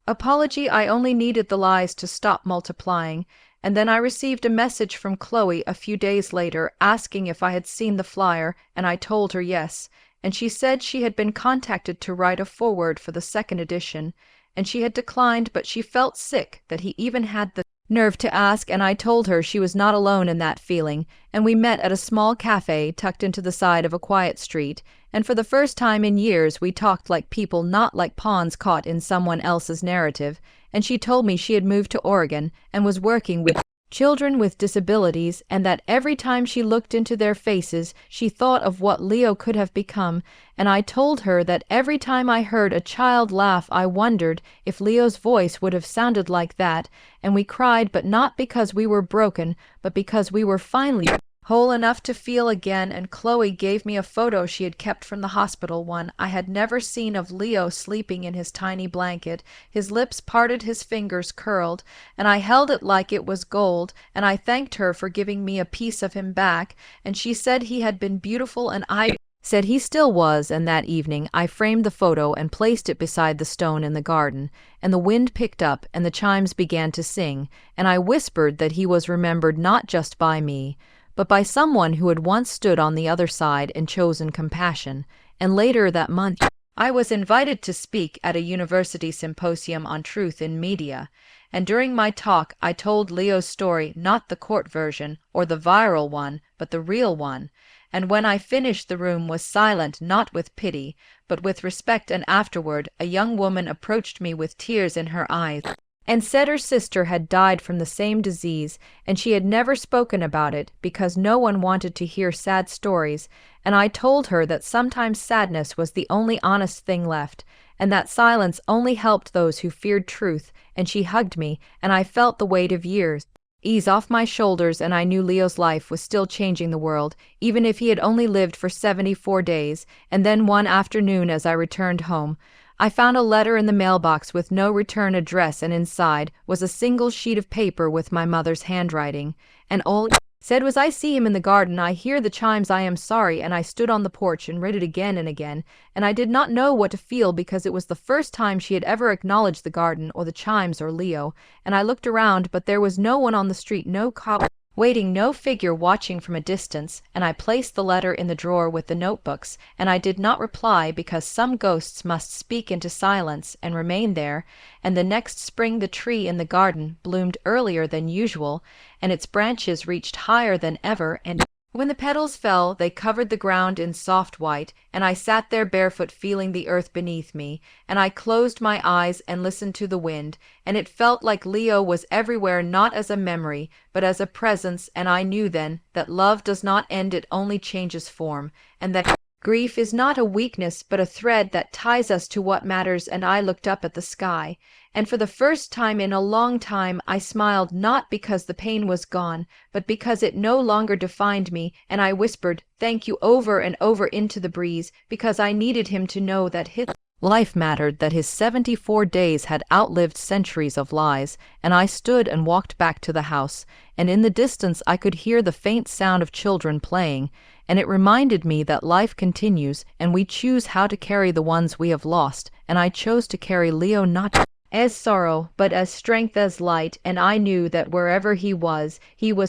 apology. I only needed the lies to stop multiplying. And then I received a message from Chloe a few days later asking if I had seen the flyer, and I told her yes. And she said she had been contacted to write a foreword for the second edition, and she had declined, but she felt sick that he even had the nerve to ask, and I told her she was not alone in that feeling, and we met at a small cafe tucked into the side of a quiet street, and for the first time in years we talked like people, not like pawns caught in someone else's narrative, and she told me she had moved to Oregon and was working with children with disabilities, and that every time she looked into their faces she thought of what Leo could have become, and I told her that every time I heard a child laugh I wondered if Leo's voice would have sounded like that, and we cried, but not because we were broken, but because we were finally whole enough to feel again. And Chloe gave me a photo she had kept from the hospital, one I had never seen, of Leo sleeping in his tiny blanket, his lips parted, his fingers curled, and I held it like it was gold, and I thanked her for giving me a piece of him back, and she said he had been beautiful, and I said he still was. And that evening I framed the photo and placed it beside the stone in the garden, and the wind picked up and the chimes began to sing, and I whispered that he was remembered not just by me, but by someone who had once stood on the other side and chosen compassion. And later that month, I was invited to speak at a university symposium on truth in media, and during my talk I told Leo's story, not the court version or the viral one, but the real one. And when I finished, the room was silent, not with pity, but with respect, and afterward a young woman approached me with tears in her eyes and said her sister had died from the same disease, and she had never spoken about it because no one wanted to hear sad stories, and I told her that sometimes sadness was the only honest thing left, and that silence only helped those who feared truth, and she hugged me, and I felt the weight of years ease off my shoulders, and I knew Leo's life was still changing the world, even if he had only lived for 74 days. And then one afternoon as I returned home, I found a letter in the mailbox with no return address, and inside was a single sheet of paper with my mother's handwriting. And all it said was, "I see him in the garden, I hear the chimes, I am sorry." And I stood on the porch and read it again and again, and I did not know what to feel, because it was the first time she had ever acknowledged the garden or the chimes or Leo. And I looked around, but there was no one on the street, no cop waiting, no figure watching from a distance, and I placed the letter in the drawer with the notebooks, and I did not reply, because some ghosts must speak into silence and remain there. And the next spring the tree in the garden bloomed earlier than usual, and its branches reached higher than ever, and when the petals fell, they covered the ground in soft white, and I sat there barefoot, feeling the earth beneath me, and I closed my eyes and listened to the wind, and it felt like Leo was everywhere, not as a memory, but as a presence. And I knew then that love does not end, it only changes form, and that grief is not a weakness, but a thread that ties us to what matters. And I looked up at the sky, and for the first time in a long time I smiled, not because the pain was gone, but because it no longer defined me, and I whispered "thank you" over and over into the breeze, because I needed him to know that his life mattered, that his 74 days had outlived centuries of lies. And I stood and walked back to the house, and in the distance I could hear the faint sound of children playing, and it reminded me that life continues, and we choose how to carry the ones we have lost, and I chose to carry Leo not as sorrow, but as strength, as light, and I knew that wherever he was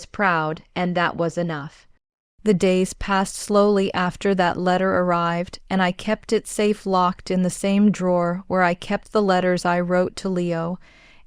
proud, and that was enough. The days passed slowly after that letter arrived, and I kept it safe locked in the same drawer where I kept the letters I wrote to Leo,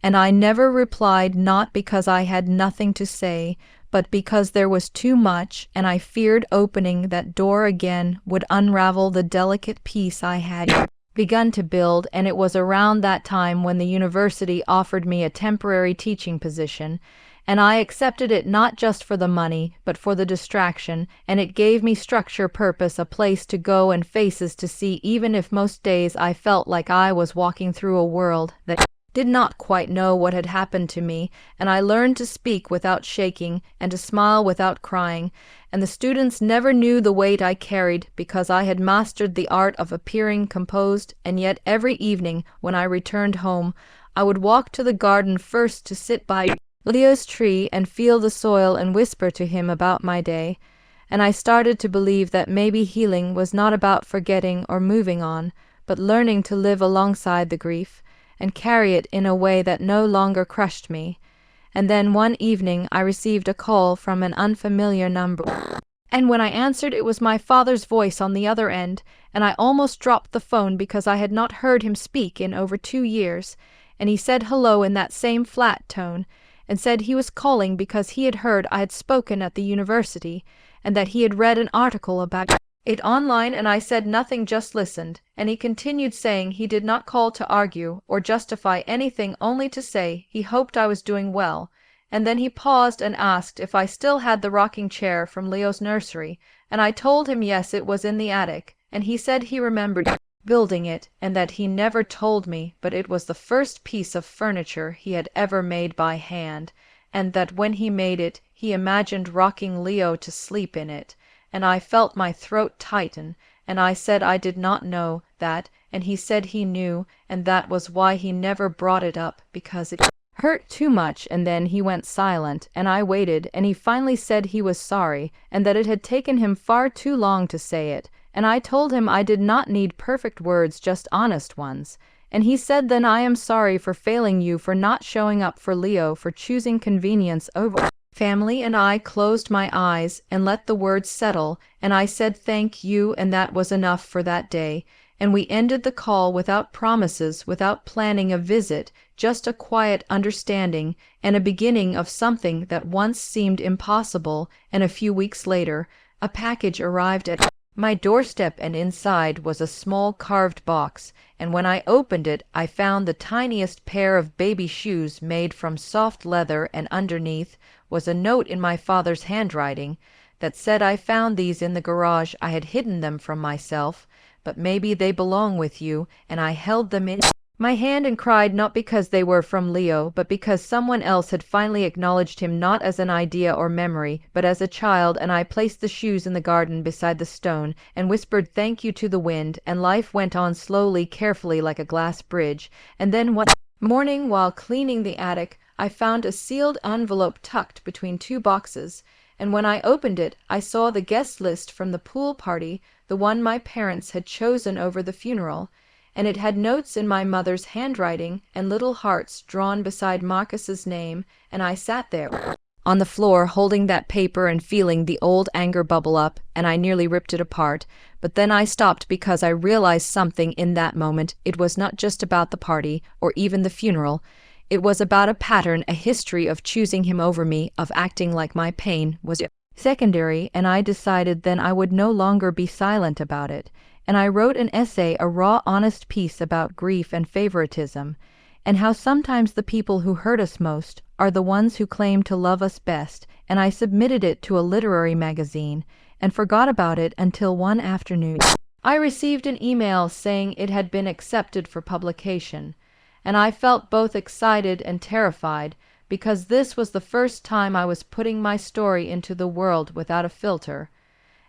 and I never replied, not because I had nothing to say, but because there was too much, and I feared opening that door again would unravel the delicate peace I had begun to build. And it was around that time when the university offered me a temporary teaching position, and I accepted it not just for the money, but for the distraction, and it gave me structure, purpose, a place to go, and faces to see, even if most days I felt like I was walking through a world that did not quite know what had happened to me. And I learned to speak without shaking, and to smile without crying, and the students never knew the weight I carried, because I had mastered the art of appearing composed. And yet every evening when I returned home, I would walk to the garden first to sit by Leo's tree and feel the soil and whisper to him about my day. And I started to believe that maybe healing was not about forgetting or moving on, but learning to live alongside the grief and carry it in a way that no longer crushed me. And then one evening I received a call from an unfamiliar number, and when I answered, it was my father's voice on the other end, and I almost dropped the phone because I had not heard him speak in over 2 years. And he said hello in that same flat tone, and said he was calling because he had heard I had spoken at the university, and that he had read an article about it online. And I said nothing, just listened. And he continued saying he did not call to argue or justify anything, only to say he hoped I was doing well. And then he paused and asked if I still had the rocking chair from Leo's nursery, and I told him yes, it was in the attic. And he said he remembered building it, and that he never told me, but it was the first piece of furniture he had ever made by hand, and that when he made it he imagined rocking Leo to sleep in it. And I felt my throat tighten, and I said I did not know that, and he said he knew, and that was why he never brought it up, because it hurt too much. And then he went silent, and I waited, and he finally said he was sorry, and that it had taken him far too long to say it. And I told him I did not need perfect words, just honest ones. And he said, then I am sorry for failing you, for not showing up for Leo, for choosing convenience over family. And I closed my eyes and let the words settle, and I said thank you, and that was enough for that day. And we ended the call without promises, without planning a visit, just a quiet understanding and a beginning of something that once seemed impossible. And a few weeks later, a package arrived at my doorstep, and inside was a small carved box, and when I opened it I found the tiniest pair of baby shoes made from soft leather, and underneath was a note in my father's handwriting that said, I found these in the garage. I had hidden them from myself, but maybe they belong with you. And I held them in my hand and cried, not because they were from Leo, but because someone else had finally acknowledged him, not as an idea or memory, but as a child. And I placed the shoes in the garden beside the stone and whispered thank you to the wind, and life went on slowly, carefully, like a glass bridge. And then one morning, while cleaning the attic, I found a sealed envelope tucked between 2 boxes, and when I opened it I saw the guest list from the pool party, the one my parents had chosen over the funeral. And it had notes in my mother's handwriting and little hearts drawn beside Marcus's name. And I sat there on the floor holding that paper and feeling the old anger bubble up, and I nearly ripped it apart. But then I stopped, because I realized something in that moment. It was not just about the party or even the funeral. It was about a pattern, a history of choosing him over me, of acting like my pain was secondary. And I decided then I would no longer be silent about it. And I wrote an essay, a raw, honest piece about grief and favoritism, and how sometimes the people who hurt us most are the ones who claim to love us best. And I submitted it to a literary magazine and forgot about it until one afternoon I received an email saying it had been accepted for publication. And I felt both excited and terrified, because this was the first time I was putting my story into the world without a filter.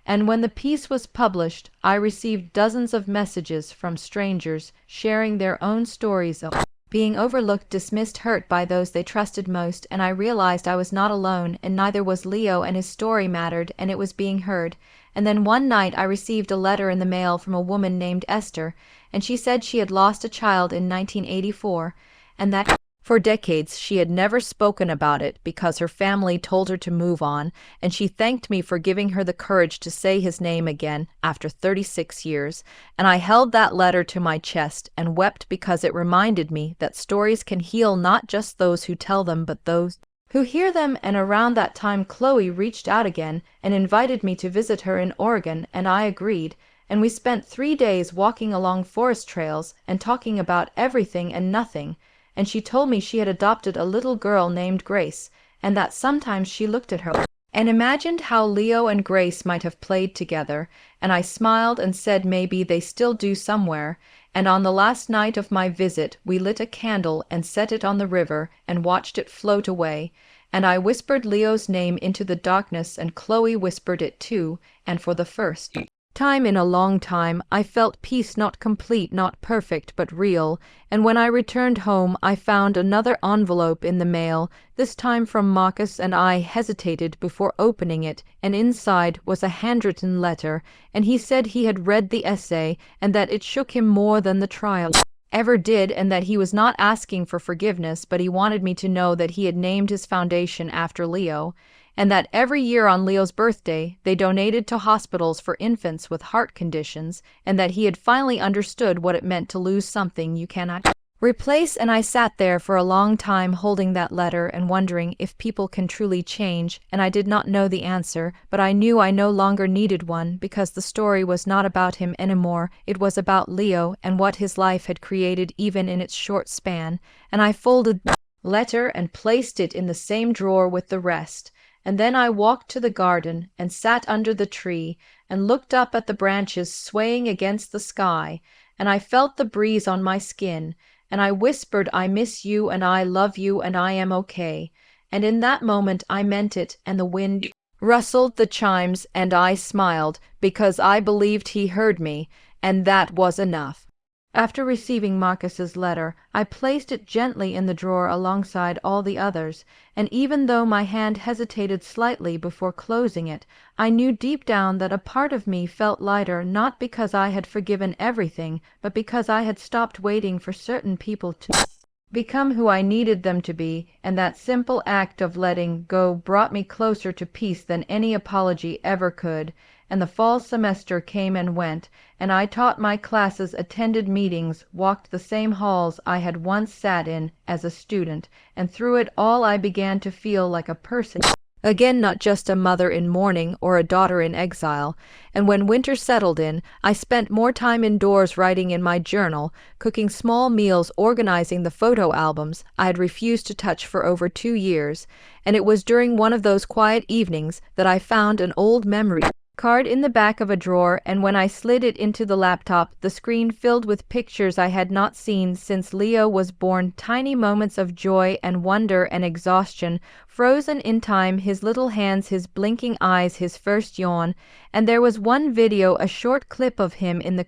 And when the piece was published, I received dozens of messages from strangers sharing their own stories of being overlooked, dismissed, hurt by those they trusted most. And I realized I was not alone, and neither was Leo, and his story mattered, and it was being heard. And then one night I received a letter in the mail from a woman named Esther, and she said she had lost a child in 1984, and that For decades, she had never spoken about it because her family told her to move on, and she thanked me for giving her the courage to say his name again after 36 years. And I held that letter to my chest and wept because it reminded me that stories can heal not just those who tell them, but those who hear them. And around that time, Chloe reached out again and invited me to visit her in Oregon, and I agreed. And we spent 3 days walking along forest trails and talking about everything and nothing. And she told me she had adopted a little girl named Grace, and that sometimes she looked at her and imagined how Leo and Grace might have played together, and I smiled and said maybe they still do somewhere. And on the last night of my visit we lit a candle and set it on the river and watched it float away, and I whispered Leo's name into the darkness, and Chloe whispered it too, and for the first time in a long time, I felt peace, not complete, not perfect, but real. And when I returned home, I found another envelope in the mail, this time from Marcus, and I hesitated before opening it, and inside was a handwritten letter, and he said he had read the essay, and that it shook him more than the trial ever did, and that he was not asking for forgiveness, but he wanted me to know that he had named his foundation after Leo, and that every year on Leo's birthday they donated to hospitals for infants with heart conditions, and that he had finally understood what it meant to lose something you cannot replace. And I sat there for a long time holding that letter and wondering if people can truly change, and I did not know the answer, but I knew I no longer needed one, because the story was not about him anymore. It was about Leo and what his life had created even in its short span. And I folded the letter and placed it in the same drawer with the rest. And then I walked to the garden and sat under the tree and looked up at the branches swaying against the sky, and I felt the breeze on my skin, and I whispered, I miss you, and I love you, and I am okay. And in that moment I meant it, and the wind rustled the chimes, and I smiled because I believed he heard me, and that was enough. After receiving Marcus's letter, I placed it gently in the drawer alongside all the others, and even though my hand hesitated slightly before closing it, I knew deep down that a part of me felt lighter, not because I had forgiven everything, but because I had stopped waiting for certain people to become who I needed them to be, and that simple act of letting go brought me closer to peace than any apology ever could. And the fall semester came and went, and I taught my classes, attended meetings, walked the same halls I had once sat in as a student, and through it all I began to feel like a person again, not just a mother in mourning or a daughter in exile. And when winter settled in, I spent more time indoors writing in my journal, cooking small meals, organizing the photo albums I had refused to touch for over 2 years. And it was during one of those quiet evenings that I found an old memory card in the back of a drawer, and when I slid it into the laptop, the screen filled with pictures I had not seen since Leo was born, tiny moments of joy and wonder and exhaustion, frozen in time, his little hands, his blinking eyes, his first yawn. And there was one video, a short clip of him in the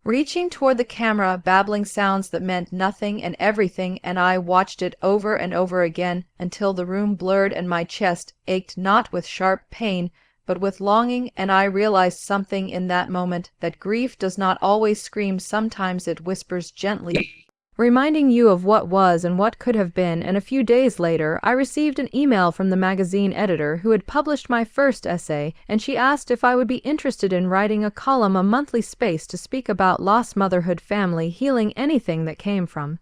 reaching toward the camera, babbling sounds that meant nothing and everything, and I watched it over and over again until the room blurred and my chest ached, not with sharp pain, but with longing. And I realized something in that moment, that grief does not always scream, sometimes it whispers gently, reminding you of what was and what could have been. And a few days later, I received an email from the magazine editor who had published my first essay, and she asked if I would be interested in writing a column, a monthly space to speak about lost motherhood, family, healing, anything that came from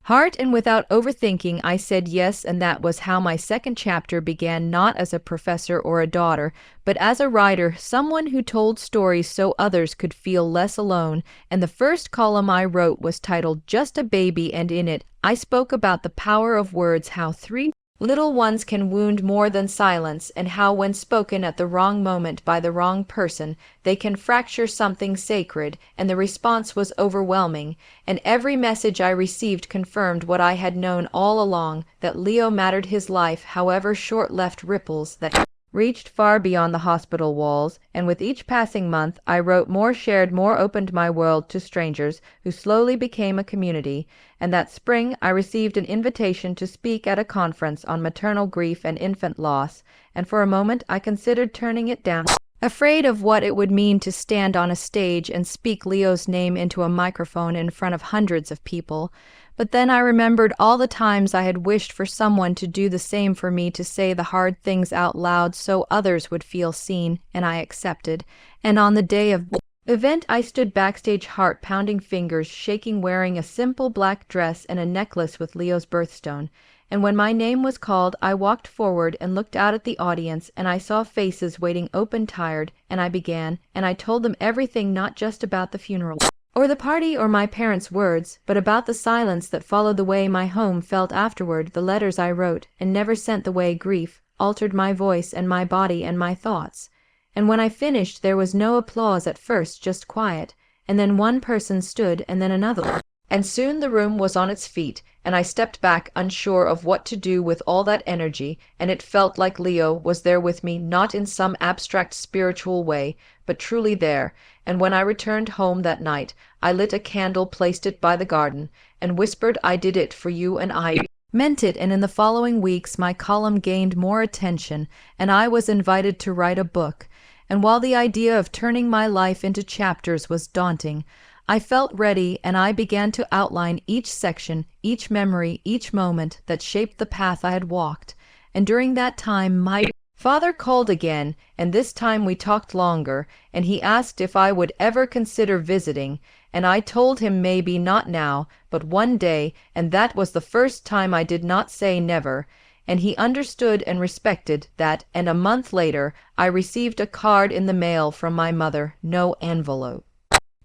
heart. And without overthinking, I said yes, and that was how my second chapter began, not as a professor or a daughter, but as a writer, someone who told stories so others could feel less alone. And the first column I wrote was titled Just a Baby, and in it, I spoke about the power of words, how 3 little ones can wound more than silence, and how when spoken at the wrong moment by the wrong person, they can fracture something sacred. And the response was overwhelming, and every message I received confirmed what I had known all along, that Leo mattered. His life, however short, left ripples that reached far beyond the hospital walls. And with each passing month, I wrote more, shared more, opened my world to strangers who slowly became a community. And that spring, I received an invitation to speak at a conference on maternal grief and infant loss, and for a moment I considered turning it down. afraid of what it would mean to stand on a stage and speak Leo's name into a microphone in front of hundreds of people. But then I remembered all the times I had wished for someone to do the same for me, to say the hard things out loud so others would feel seen, and I accepted. And on the day of the event, I stood backstage, heart-pounding, fingers shaking, wearing a simple black dress and a necklace with Leo's birthstone. And when my name was called, I walked forward and looked out at the audience, and I saw faces waiting open, tired, and I began, and I told them everything, not just about the funeral or the party or my parents' words, but about the silence that followed, the way my home felt afterward, the letters I wrote and never sent, the way grief altered my voice and my body and my thoughts. And when I finished, there was no applause at first, just quiet, and then one person stood, and then another. And soon the room was on its feet, and I stepped back, unsure of what to do with all that energy, and it felt like Leo was there with me, not in some abstract spiritual way, but truly there. And when I returned home that night, I lit a candle, placed it by the garden, and whispered, "I did it for you, and I meant it." And in the following weeks my column gained more attention, and I was invited to write a book. And while the idea of turning my life into chapters was daunting, I felt ready, and I began to outline each section, each memory, each moment that shaped the path I had walked. And during that time my father called again, and this time we talked longer, and he asked if I would ever consider visiting, and I told him maybe not now, but one day, and that was the first time I did not say never. And he understood and respected that, and a month later I received a card in the mail from my mother, no envelope.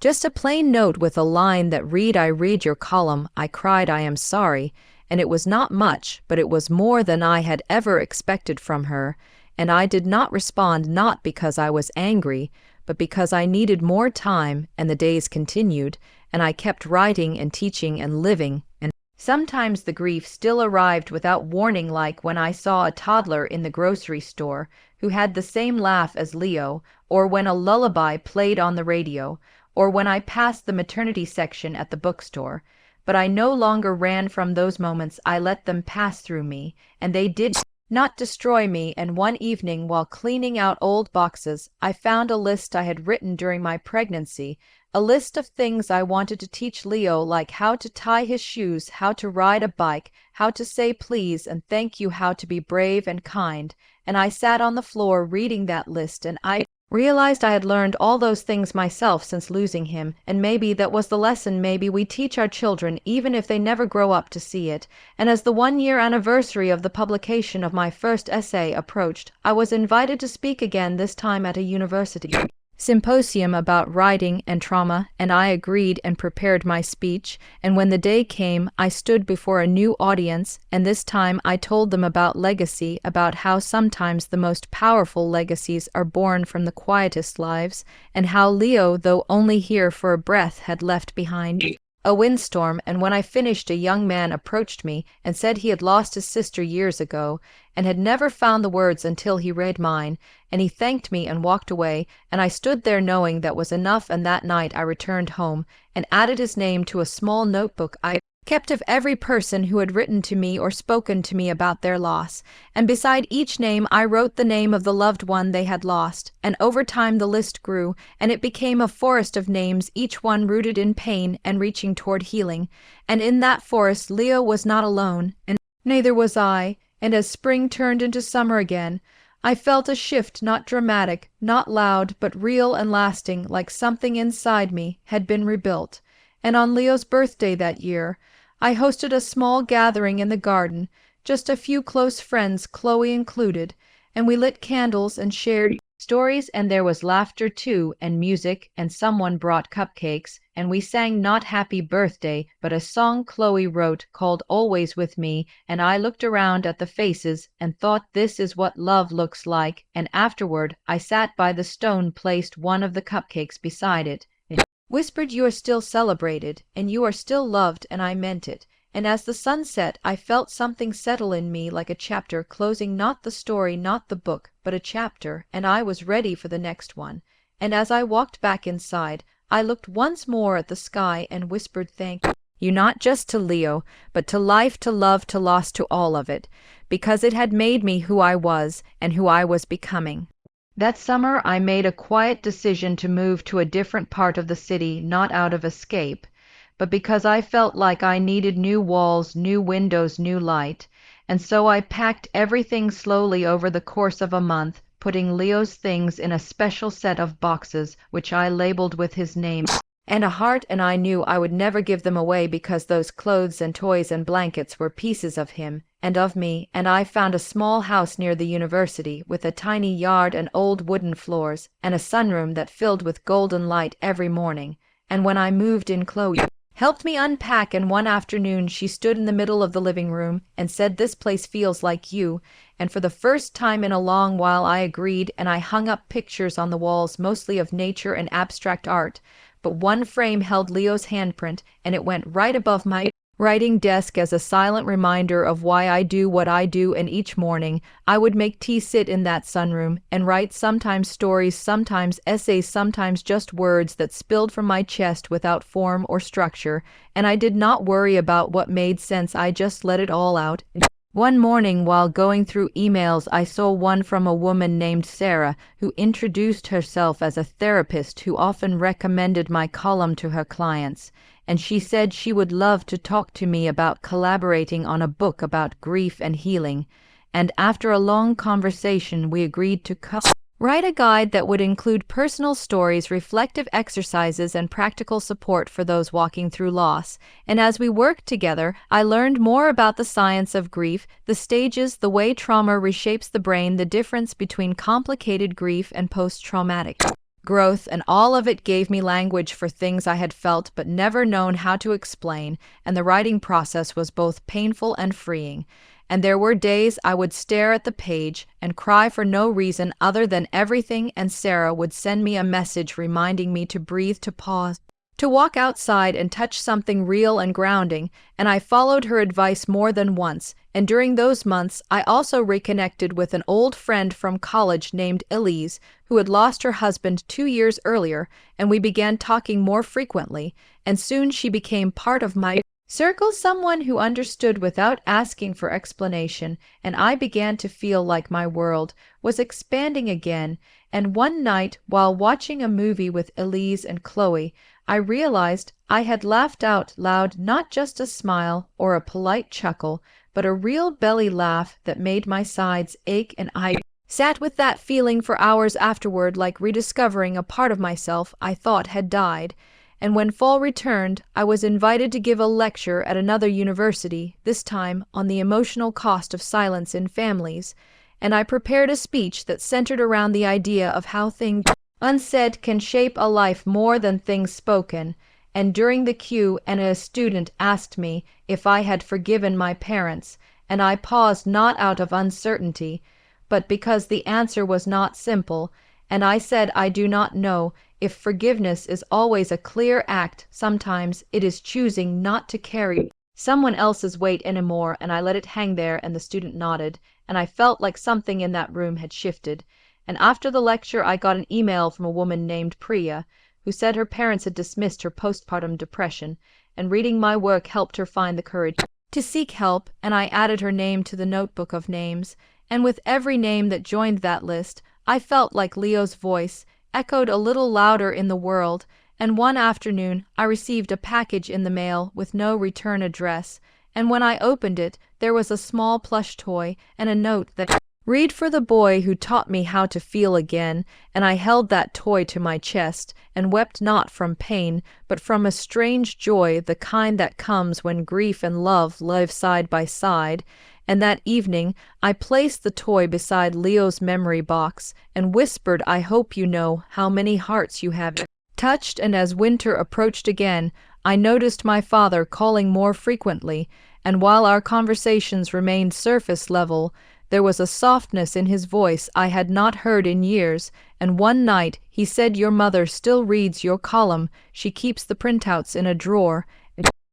Just a plain note with a line that read, "I read your column, I cried, I am sorry," and it was not much, but it was more than I had ever expected from her, and I did not respond, not because I was angry, but because I needed more time, and the days continued, and I kept writing and teaching and living, and sometimes the grief still arrived without warning, like when I saw a toddler in the grocery store who had the same laugh as Leo, or when a lullaby played on the radio, or when I passed the maternity section at the bookstore. But I no longer ran from those moments. I let them pass through me, and they did not destroy me. And one evening, while cleaning out old boxes, I found a list I had written during my pregnancy, a list of things I wanted to teach Leo, like how to tie his shoes, how to ride a bike, how to say please and thank you, how to be brave and kind. And I sat on the floor reading that list, and I realized I had learned all those things myself since losing him, and maybe that was the lesson maybe we teach our children, even if they never grow up to see it. And as the 1-year anniversary of the publication of my first essay approached, I was invited to speak again, this time at a university symposium about writing and trauma, and I agreed and prepared my speech. And when the day came, I stood before a new audience, and this time I told them about legacy, about how sometimes the most powerful legacies are born from the quietest lives, and how Leo, though only here for a breath, had left behind a windstorm. And when I finished, a young man approached me and said he had lost his sister years ago and had never found the words until he read mine, and he thanked me and walked away, and I stood there knowing that was enough. And that night I returned home and added his name to a small notebook I kept of every person who had written to me or spoken to me about their loss, and beside each name I wrote the name of the loved one they had lost. And over time the list grew, and it became a forest of names, each one rooted in pain and reaching toward healing. And in that forest Leo was not alone, and neither was I. And as spring turned into summer again, I felt a shift, not dramatic, not loud, but real and lasting, like something inside me had been rebuilt. And on Leo's birthday that year, I hosted a small gathering in the garden, just a few close friends, Chloe included, and we lit candles and shared stories, and there was laughter too, and music, and someone brought cupcakes, and we sang not Happy Birthday, but a song Chloe wrote called Always With Me. And I looked around at the faces and thought, this is what love looks like. And afterward I sat by the stone, placed one of the cupcakes beside it, whispered, "You are still celebrated, and you are still loved," and I meant it. And as the sun set, I felt something settle in me, like a chapter closing, not the story, not the book, but a chapter, and I was ready for the next one. And as I walked back inside, I looked once more at the sky and whispered thank you, not just to Leo, but to life, to love, to loss, to all of it, because it had made me who I was and who I was becoming. That summer, I made a quiet decision to move to a different part of the city, not out of escape, but because I felt like I needed new walls, new windows, new light. And so I packed everything slowly over the course of a month, putting Leo's things in a special set of boxes, which I labeled with his name and a heart, and I knew I would never give them away because those clothes and toys and blankets were pieces of him and of me. And I found a small house near the university with a tiny yard and old wooden floors and a sunroom that filled with golden light every morning. And when I moved in, Chloe helped me unpack, and one afternoon she stood in the middle of the living room and said, "This place feels like you." And for the first time in a long while I agreed, and I hung up pictures on the walls, mostly of nature and abstract art. But one frame held Leo's handprint, and it went right above my writing desk as a silent reminder of why I do what I do. And each morning I would make tea, sit in that sunroom, and write, sometimes stories, sometimes essays, sometimes just words that spilled from my chest without form or structure. And I did not worry about what made sense, I just let it all out. One morning, while going through emails, I saw one from a woman named Sarah, who introduced herself as a therapist who often recommended my column to her clients, and she said she would love to talk to me about collaborating on a book about grief and healing. And after a long conversation, we agreed to write a guide that would include personal stories, reflective exercises, and practical support for those walking through loss. And as we worked together, I learned more about the science of grief, the stages, the way trauma reshapes the brain, the difference between complicated grief and post-traumatic growth, and all of it gave me language for things I had felt but never known how to explain, and the writing process was both painful and freeing. And there were days I would stare at the page and cry for no reason other than everything, and Sarah would send me a message reminding me to breathe, to pause, to walk outside and touch something real and grounding, and I followed her advice more than once. And during those months, I also reconnected with an old friend from college named Elise, who had lost her husband 2 years earlier, and we began talking more frequently, and soon she became part of my circle, someone who understood without asking for explanation, and I began to feel like my world was expanding again. And one night, while watching a movie with Elise and Chloe, I realized I had laughed out loud, not just a smile or a polite chuckle, but a real belly laugh that made my sides ache, and I sat with that feeling for hours afterward, like rediscovering a part of myself I thought had died. And when fall returned, I was invited to give a lecture at another university, this time on the emotional cost of silence in families, and I prepared a speech that centered around the idea of how things unsaid can shape a life more than things spoken. And during the Q&A, a student asked me if I had forgiven my parents, and I paused not out of uncertainty, but because the answer was not simple, and I said I do not know if forgiveness is always a clear act. Sometimes it is choosing not to carry someone else's weight anymore. And I let it hang there, and the student nodded, and I felt like something in that room had shifted. And after the lecture, I got an email from a woman named Priya, who said her parents had dismissed her postpartum depression, and reading my work helped her find the courage to seek help. And I added her name to the notebook of names, and with every name that joined that list, I felt like Leo's voice echoed a little louder in the world. And one afternoon I received a package in the mail with no return address, and when I opened it, there was a small plush toy and a note that read, "For the boy who taught me how to feel again." And I held that toy to my chest and wept, not from pain, but from a strange joy, the kind that comes when grief and love live side by side. And that evening, I placed the toy beside Leo's memory box and whispered, "I hope you know how many hearts you have touched." And as winter approached again, I noticed my father calling more frequently, and while our conversations remained surface level, there was a softness in his voice I had not heard in years. And one night he said, "Your mother still reads your column. She keeps the printouts in a drawer.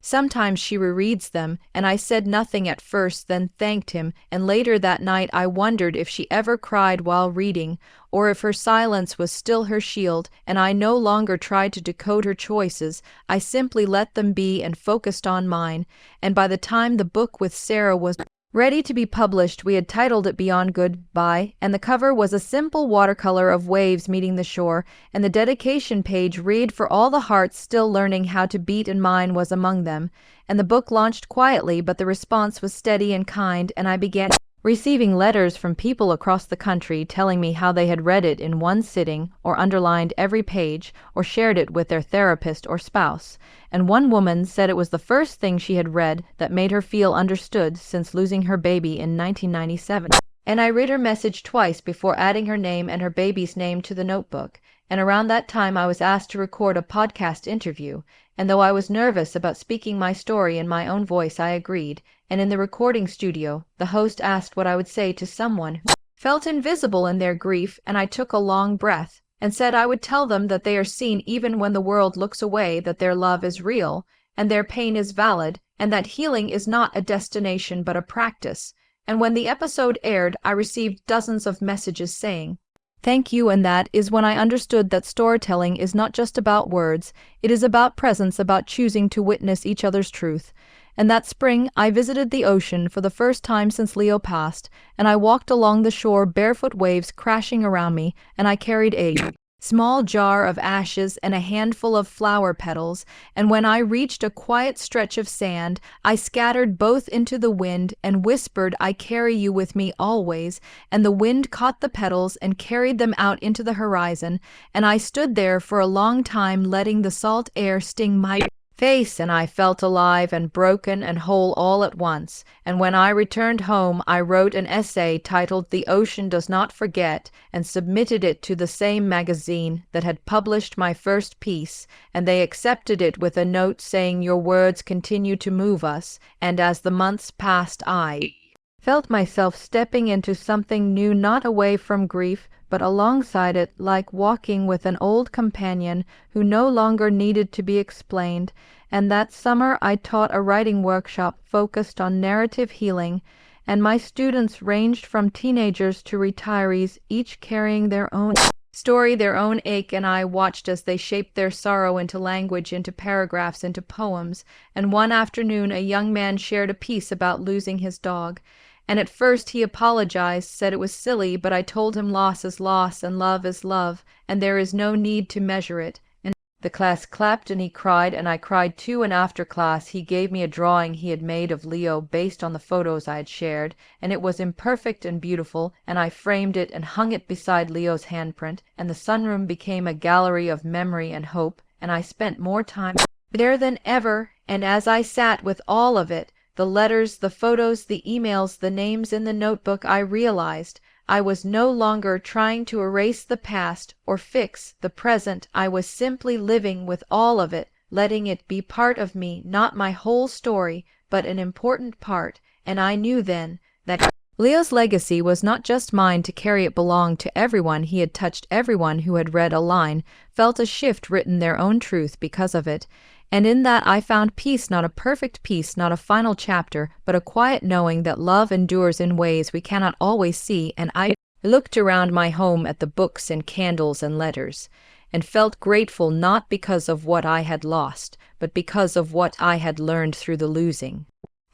Sometimes she rereads them." And I said nothing at first, then thanked him. And later that night I wondered if she ever cried while reading, or if her silence was still her shield. And I no longer tried to decode her choices. I simply let them be and focused on mine. And by the time the book with Sarah was Ready to be published, we had titled it Beyond Goodbye, and the cover was a simple watercolor of waves meeting the shore, and the dedication page read, "For all the hearts still learning how to beat, and mine was among them." And the book launched quietly, but the response was steady and kind, and I began receiving letters from people across the country telling me how they had read it in one sitting, or underlined every page, or shared it with their therapist or spouse. And one woman said it was the first thing she had read that made her feel understood since losing her baby in 1997. And I read her message twice before adding her name and her baby's name to the notebook. And around that time I was asked to record a podcast interview, and though I was nervous about speaking my story in my own voice, I agreed. And in the recording studio, the host asked what I would say to someone who felt invisible in their grief, and I took a long breath and said I would tell them that they are seen even when the world looks away, that their love is real, and their pain is valid, and that healing is not a destination but a practice. And when the episode aired, I received dozens of messages saying, "Thank you," and that is when I understood that storytelling is not just about words, it is about presence, about choosing to witness each other's truth. And that spring, I visited the ocean for the first time since Leo passed, and I walked along the shore, barefoot waves crashing around me, and I carried a small jar of ashes and a handful of flower petals, and when I reached a quiet stretch of sand, I scattered both into the wind and whispered, "I carry you with me always," and the wind caught the petals and carried them out into the horizon, and I stood there for a long time letting the salt air sting my face, and I felt alive and broken and whole all at once. And when I returned home, I wrote an essay titled "The Ocean Does Not Forget," and submitted it to the same magazine that had published my first piece, and they accepted it with a note saying, "Your words continue to move us." And as the months passed, I felt myself stepping into something new, not away from grief, but alongside it, like walking with an old companion who no longer needed to be explained. And that summer I taught a writing workshop focused on narrative healing, and my students ranged from teenagers to retirees, each carrying their own story, their own ache, and I watched as they shaped their sorrow into language, into paragraphs, into poems. And one afternoon a young man shared a piece about losing his dog. And at first he apologized, said it was silly, but I told him loss is loss and love is love, and there is no need to measure it. And the class clapped and he cried, and I cried too, and after class he gave me a drawing he had made of Leo based on the photos I had shared, and it was imperfect and beautiful, and I framed it and hung it beside Leo's handprint, and the sunroom became a gallery of memory and hope, and I spent more time there than ever. And as I sat with all of it, the letters, the photos, the emails, the names in the notebook, I realized I was no longer trying to erase the past or fix the present. I was simply living with all of it, letting it be part of me, not my whole story, but an important part. And I knew then that Leo's legacy was not just mine to carry, it belonged to everyone he had touched. Everyone who had read a line felt a shift, written their own truth because of it. And in that I found peace, not a perfect peace, not a final chapter, but a quiet knowing that love endures in ways we cannot always see. And I looked around my home at the books and candles and letters, and felt grateful, not because of what I had lost, but because of what I had learned through the losing.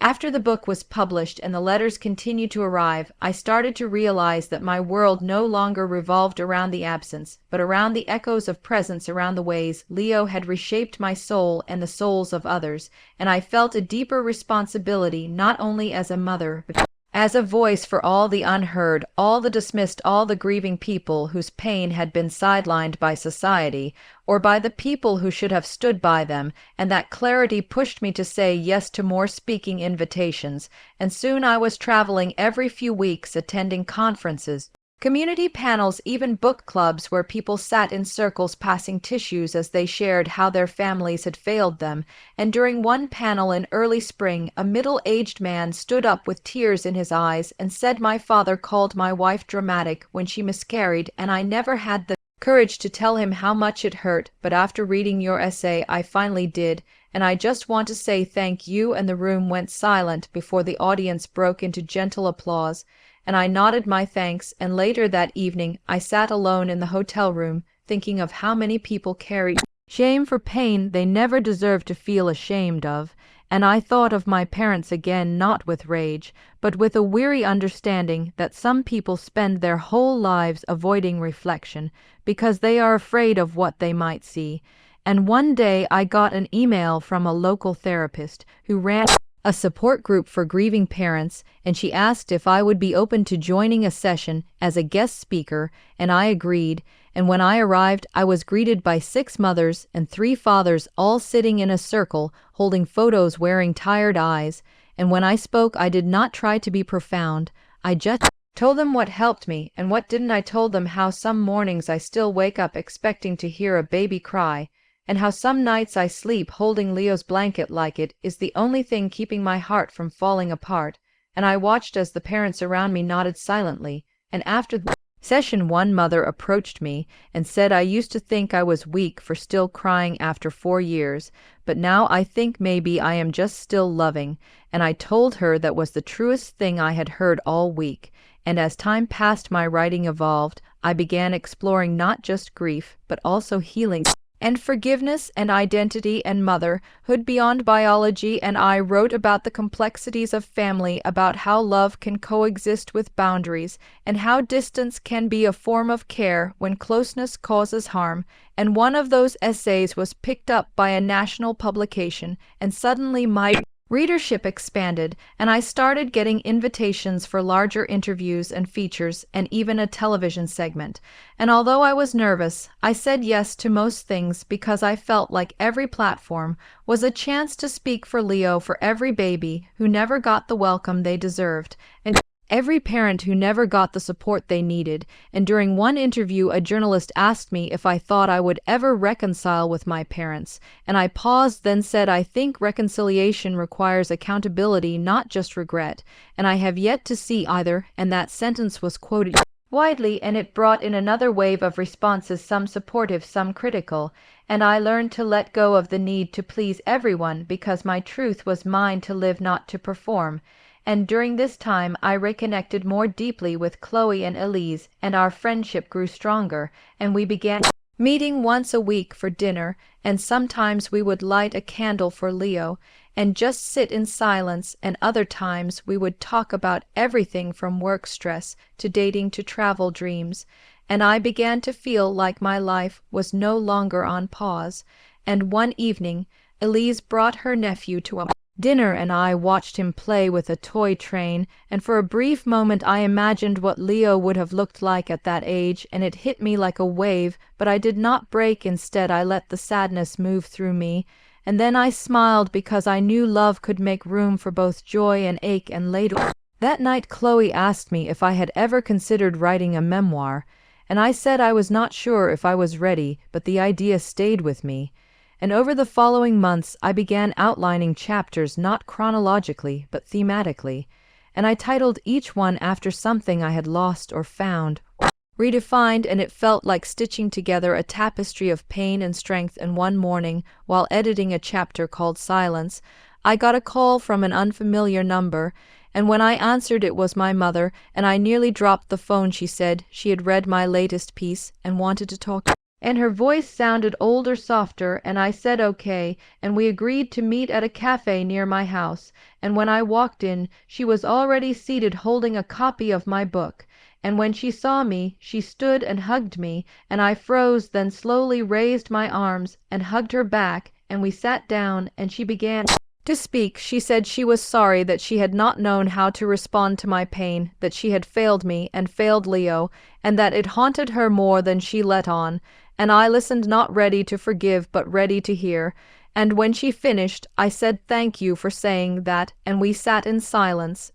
After the book was published and the letters continued to arrive, I started to realize that my world no longer revolved around the absence, but around the echoes of presence, around the ways Leo had reshaped my soul and the souls of others, and I felt a deeper responsibility, not only as a mother, but as a voice for all the unheard, all the dismissed, all the grieving people whose pain had been sidelined by society, or by the people who should have stood by them. And that clarity pushed me to say yes to more speaking invitations, and soon I was traveling every few weeks, attending conferences, community panels, even book clubs where people sat in circles passing tissues as they shared how their families had failed them. And during one panel in early spring, a middle-aged man stood up with tears in his eyes and said, "My father called my wife dramatic when she miscarried, and I never had the courage to tell him how much it hurt, but after reading your essay I finally did, and I just want to say thank you." And the room went silent before the audience broke into gentle applause, and I nodded my thanks. And later that evening I sat alone in the hotel room, thinking of how many people carried shame for pain they never deserved to feel ashamed of, and I thought of my parents again, not with rage, but with a weary understanding that some people spend their whole lives avoiding reflection because they are afraid of what they might see. And one day I got an email from a local therapist who ran a support group for grieving parents, and she asked if I would be open to joining a session as a guest speaker, and I agreed. And when I arrived, I was greeted by 6 mothers and 3 fathers, all sitting in a circle, holding photos, wearing tired eyes. And when I spoke, I did not try to be profound. I just told them what helped me, and what didn't. I told them how some mornings I still wake up expecting to hear a baby cry, and how some nights I sleep holding Leo's blanket like it is the only thing keeping my heart from falling apart. And I watched as the parents around me nodded silently, and after the session one mother approached me and said, "I used to think I was weak for still crying after 4 years, but now I think maybe I am just still loving." And I told her that was the truest thing I had heard all week. And as time passed, my writing evolved. I began exploring not just grief, but also healing and forgiveness and identity and motherhood beyond biology, and I wrote about the complexities of family, about how love can coexist with boundaries, and how distance can be a form of care when closeness causes harm. And one of those essays was picked up by a national publication, and suddenly my readership expanded, and I started getting invitations for larger interviews and features, and even a television segment. And although I was nervous, I said yes to most things because I felt like every platform was a chance to speak for Leo, for every baby who never got the welcome they deserved, and every parent who never got the support they needed. And during one interview, a journalist asked me if I thought I would ever reconcile with my parents, and I paused, then said, "I think reconciliation requires accountability, not just regret, and I have yet to see either." And that sentence was quoted widely, and it brought in another wave of responses, some supportive, some critical. And I learned to let go of the need to please everyone, because my truth was mine to live, not to perform. And during this time I reconnected more deeply with Chloe and Elise, and our friendship grew stronger, and we began meeting once a week for dinner, and sometimes we would light a candle for Leo and just sit in silence, and other times we would talk about everything from work stress to dating to travel dreams. And I began to feel like my life was no longer on pause. And one evening Elise brought her nephew to a dinner, and I watched him play with a toy train, and for a brief moment I imagined what Leo would have looked like at that age, and it hit me like a wave, but I did not break. Instead, I let the sadness move through me, and then I smiled because I knew love could make room for both joy and ache. And later that night Chloe asked me if I had ever considered writing a memoir, and I said I was not sure if I was ready, but the idea stayed with me. And over the following months I began outlining chapters, not chronologically, but thematically, and I titled each one after something I had lost or found, or redefined, and it felt like stitching together a tapestry of pain and strength. And one morning, while editing a chapter called Silence, I got a call from an unfamiliar number, and when I answered it was my mother, and I nearly dropped the phone. She said she had read my latest piece and wanted to talk, and her voice sounded older, softer, and I said okay, and we agreed to meet at a cafe near my house. And when I walked in, she was already seated holding a copy of my book, and when she saw me, she stood and hugged me, and I froze, then slowly raised my arms and hugged her back, and we sat down, and she began to speak. She said she was sorry that she had not known how to respond to my pain, that she had failed me and failed Leo, and that it haunted her more than she let on. And I listened, not ready to forgive, but ready to hear. And when she finished, I said thank you for saying that, and we sat in silence,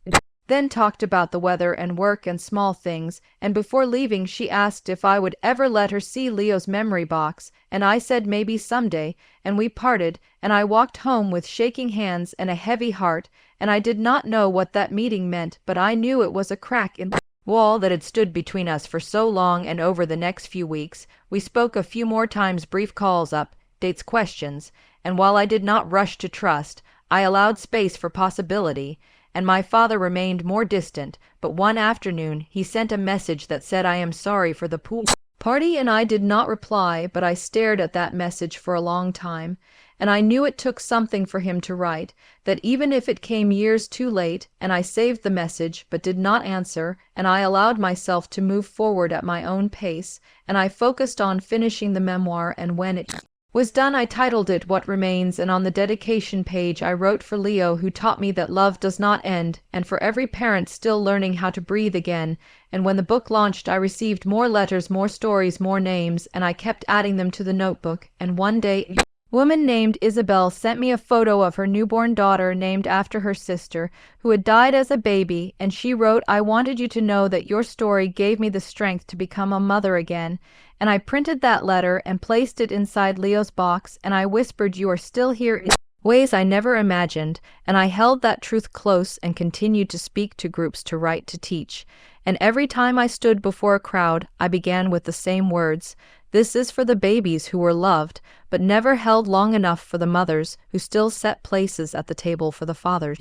then talked about the weather and work and small things. And before leaving, she asked if I would ever let her see Leo's memory box, and I said maybe someday, and we parted, and I walked home with shaking hands and a heavy heart, and I did not know what that meeting meant, but I knew it was a crack in the wall that had stood between us for so long. And over the next few weeks we spoke a few more times, brief calls, updates, questions, and while I did not rush to trust, I allowed space for possibility. And my father remained more distant, but one afternoon he sent a message that said, "I am sorry for the pool party," and I did not reply, but I stared at that message for a long time. and I knew it took something for him to write, that even if it came years too late, and I saved the message but did not answer, and I allowed myself to move forward at my own pace, and I focused on finishing the memoir, and when it was done I titled it What Remains, and on the dedication page I wrote for Leo, who taught me that love does not end, and for every parent still learning how to breathe again. And when the book launched I received more letters, more stories, more names, and I kept adding them to the notebook, and one day a woman named Isabel sent me a photo of her newborn daughter named after her sister, who had died as a baby, and she wrote, "I wanted you to know that your story gave me the strength to become a mother again." And I printed that letter and placed it inside Leo's box, and I whispered, "You are still here," in ways I never imagined, and I held that truth close and continued to speak to groups, to write, to teach. And every time I stood before a crowd, I began with the same words: "This is for the babies who were loved, but never held long enough, for the mothers who still set places at the table for the fathers,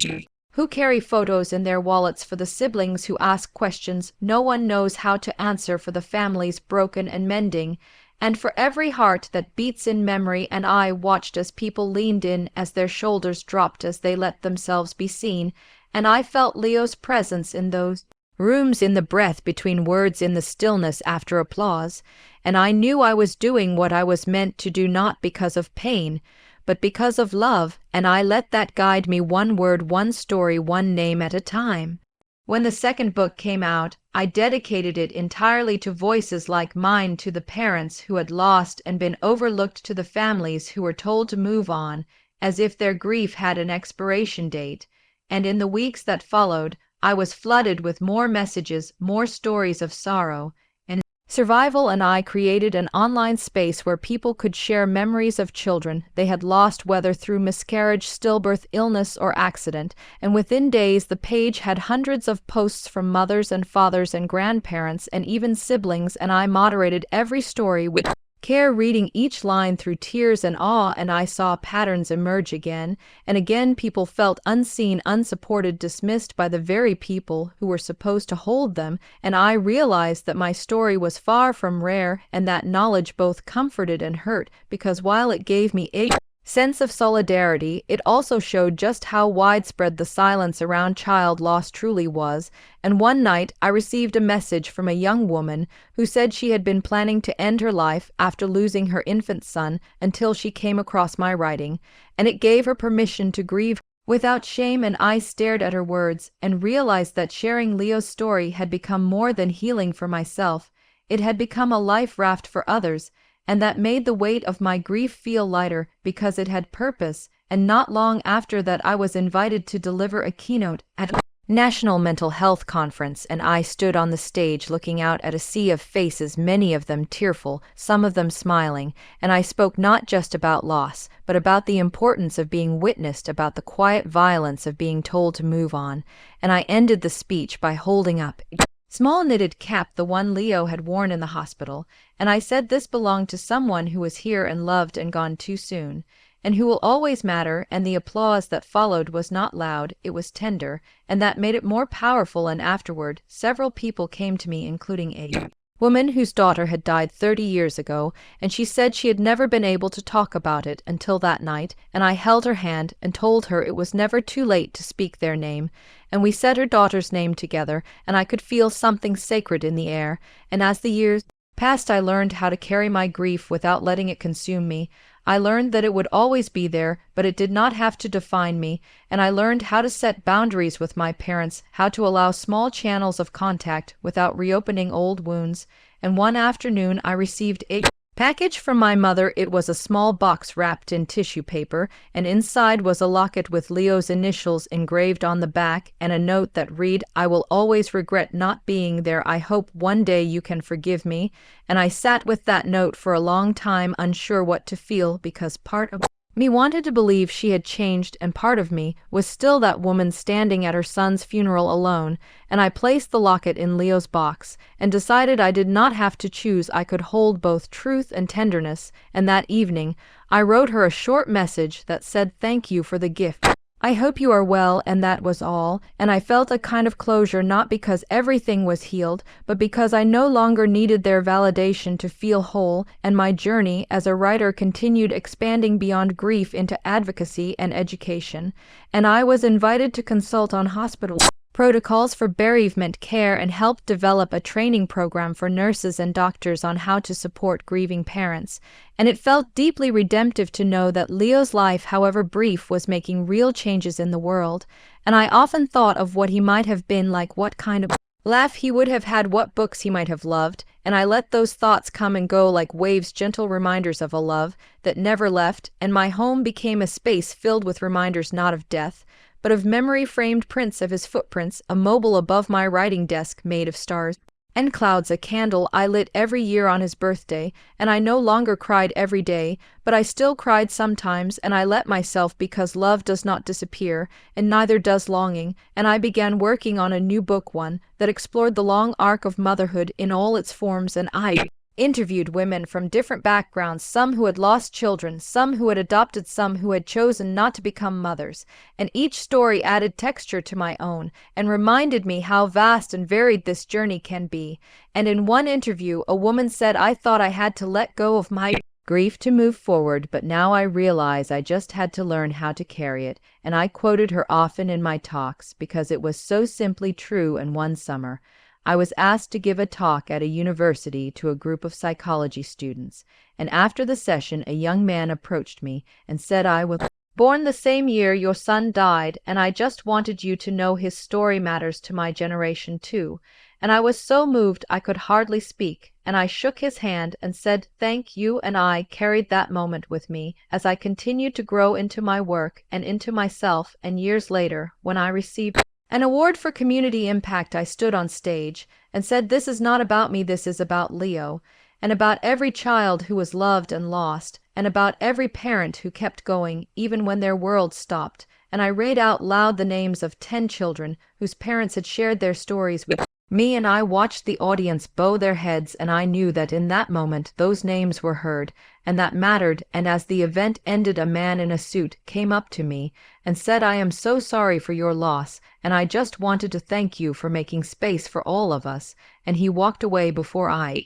who carry photos in their wallets for the siblings who ask questions no one knows how to answer, for the families broken and mending, and for every heart that beats in memory." And I watched as people leaned in, as their shoulders dropped as they let themselves be seen, and I felt Leo's presence in those rooms, in the breath between words, in the stillness after applause, and I knew I was doing what I was meant to do, not because of pain, but because of love, and I let that guide me, one word, one story, one name at a time. When the second book came out, I dedicated it entirely to voices like mine, to the parents who had lost and been overlooked, to the families who were told to move on, as if their grief had an expiration date. And in the weeks that followed, I was flooded with more messages, more stories of sorrow and survival, and I created an online space where people could share memories of children they had lost, whether through miscarriage, stillbirth, illness, or accident. And within days the page had hundreds of posts from mothers and fathers and grandparents and even siblings, and I moderated every story with care, reading each line through tears and awe, and I saw patterns emerge again and again. People felt unseen, unsupported, dismissed by the very people who were supposed to hold them, and I realized that my story was far from rare, and that knowledge both comforted and hurt, because while it gave me a sense of solidarity, it also showed just how widespread the silence around child loss truly was. And one night I received a message from a young woman who said she had been planning to end her life after losing her infant son, until she came across my writing, and it gave her permission to grieve without shame. And I stared at her words and realized that sharing Leo's story had become more than healing for myself. It had become a life raft for others, and that made the weight of my grief feel lighter, because it had purpose. And not long after that I was invited to deliver a keynote at a National Mental Health Conference, and I stood on the stage looking out at a sea of faces, many of them tearful, some of them smiling, and I spoke not just about loss, but about the importance of being witnessed, about the quiet violence of being told to move on. And I ended the speech by holding up small knitted cap, the one Leo had worn in the hospital, and I said, "This belonged to someone who was here and loved and gone too soon, and who will always matter." And the applause that followed was not loud, it was tender, and that made it more powerful. And afterward, several people came to me, including a woman whose daughter had died 30 years ago, and she said she had never been able to talk about it until that night, and I held her hand and told her it was never too late to speak their name, and we said her daughter's name together, and I could feel something sacred in the air. And as the years passed, I learned how to carry my grief without letting it consume me. I learned that it would always be there, but it did not have to define me, and I learned how to set boundaries with my parents, how to allow small channels of contact without reopening old wounds. And one afternoon I received a package from my mother. It was a small box wrapped in tissue paper, and inside was a locket with Leo's initials engraved on the back, and a note that read, "I will always regret not being there. I hope one day you can forgive me." And I sat with that note for a long time, unsure what to feel, because part of me wanted to believe she had changed, and part of me was still that woman standing at her son's funeral alone. And I placed the locket in Leo's box, and decided I did not have to choose. I could hold both truth and tenderness. And that evening, I wrote her a short message that said, "Thank you for the gift I hope you are well, and that was all, and I felt a kind of closure not because everything was healed, but because I no longer needed their validation to feel whole, and my journey as a writer continued expanding beyond grief into advocacy and education, and I was invited to consult on hospital protocols for bereavement care and help develop a training program for nurses and doctors on how to support grieving parents. And it felt deeply redemptive to know that Leo's life, however brief, was making real changes in the world. And I often thought of what he might have been like, what kind of laugh he would have had, what books he might have loved, and I let those thoughts come and go like waves, gentle reminders of a love that never left, and my home became a space filled with reminders not of death, but of memory-framed prints of his footprints, a mobile above my writing desk made of stars and clouds, a candle I lit every year on his birthday, and I no longer cried every day, but I still cried sometimes, and I let myself because love does not disappear, and neither does longing, and I began working on a new book, one that explored the long arc of motherhood in all its forms, and I interviewed women from different backgrounds, some who had lost children, some who had adopted, some who had chosen not to become mothers, and each story added texture to my own and reminded me how vast and varied this journey can be. And in one interview, a woman said, "I thought I had to let go of my grief to move forward, but now I realize I just had to learn how to carry it." And I quoted her often in my talks because it was so simply true. And one summer, I was asked to give a talk at a university to a group of psychology students, and after the session a young man approached me and said I was born the same year your son died, and I just wanted you to know his story matters to my generation too. And I was so moved I could hardly speak, and I shook his hand and said thank you, and I carried that moment with me as I continued to grow into my work and into myself, and years later, when I received an award for community impact, I stood on stage and said, "This is not about me, this is about Leo, and about every child who was loved and lost, and about every parent who kept going even when their world stopped." And I read out loud the names of 10 children whose parents had shared their stories with me, and I watched the audience bow their heads, and I knew that in that moment those names were heard, and that mattered. And as the event ended, a man in a suit came up to me and said, "I am so sorry for your loss, and I just wanted to thank you for making space for all of us." And he walked away before I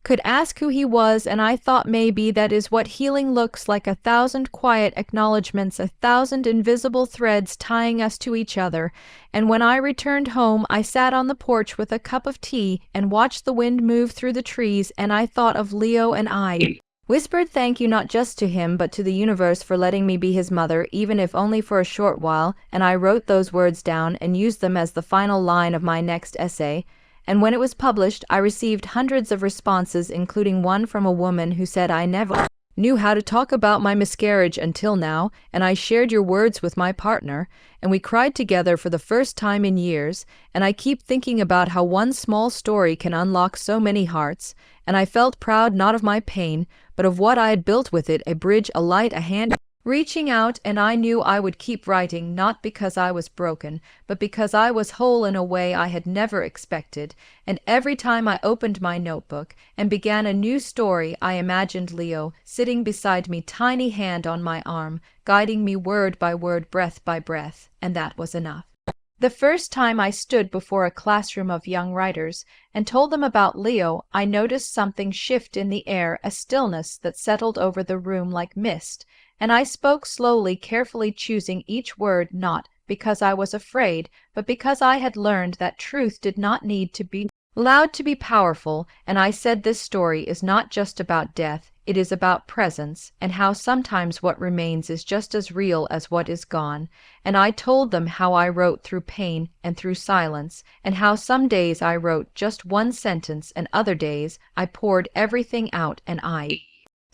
could ask who he was, and I thought maybe that is what healing looks like, 1,000 quiet acknowledgments, 1,000 invisible threads tying us to each other. And when I returned home, I sat on the porch with a cup of tea and watched the wind move through the trees, and I thought of Leo, and I whispered thank you not just to him but to the universe for letting me be his mother, even if only for a short while. And I wrote those words down and used them as the final line of my next essay. And when it was published, I received hundreds of responses, including one from a woman who said, "I never knew how to talk about my miscarriage until now, and I shared your words with my partner, and we cried together for the first time in years, and I keep thinking about how one small story can unlock so many hearts, and I felt proud not of my pain, but of what I had built with it, a bridge, a light, a hand reaching out, and I knew I would keep writing, not because I was broken, but because I was whole in a way I had never expected. And every time I opened my notebook and began a new story, I imagined Leo sitting beside me, tiny hand on my arm, guiding me word by word, breath by breath, and that was enough." The first time I stood before a classroom of young writers and told them about Leo, I noticed something shift in the air, a stillness that settled over the room like mist. And I spoke slowly, carefully choosing each word, not because I was afraid, but because I had learned that truth did not need to be loud to be powerful. And I said, this story is not just about death, it is about presence, and how sometimes what remains is just as real as what is gone. And I told them how I wrote through pain and through silence, and how some days I wrote just one sentence, and other days I poured everything out, and I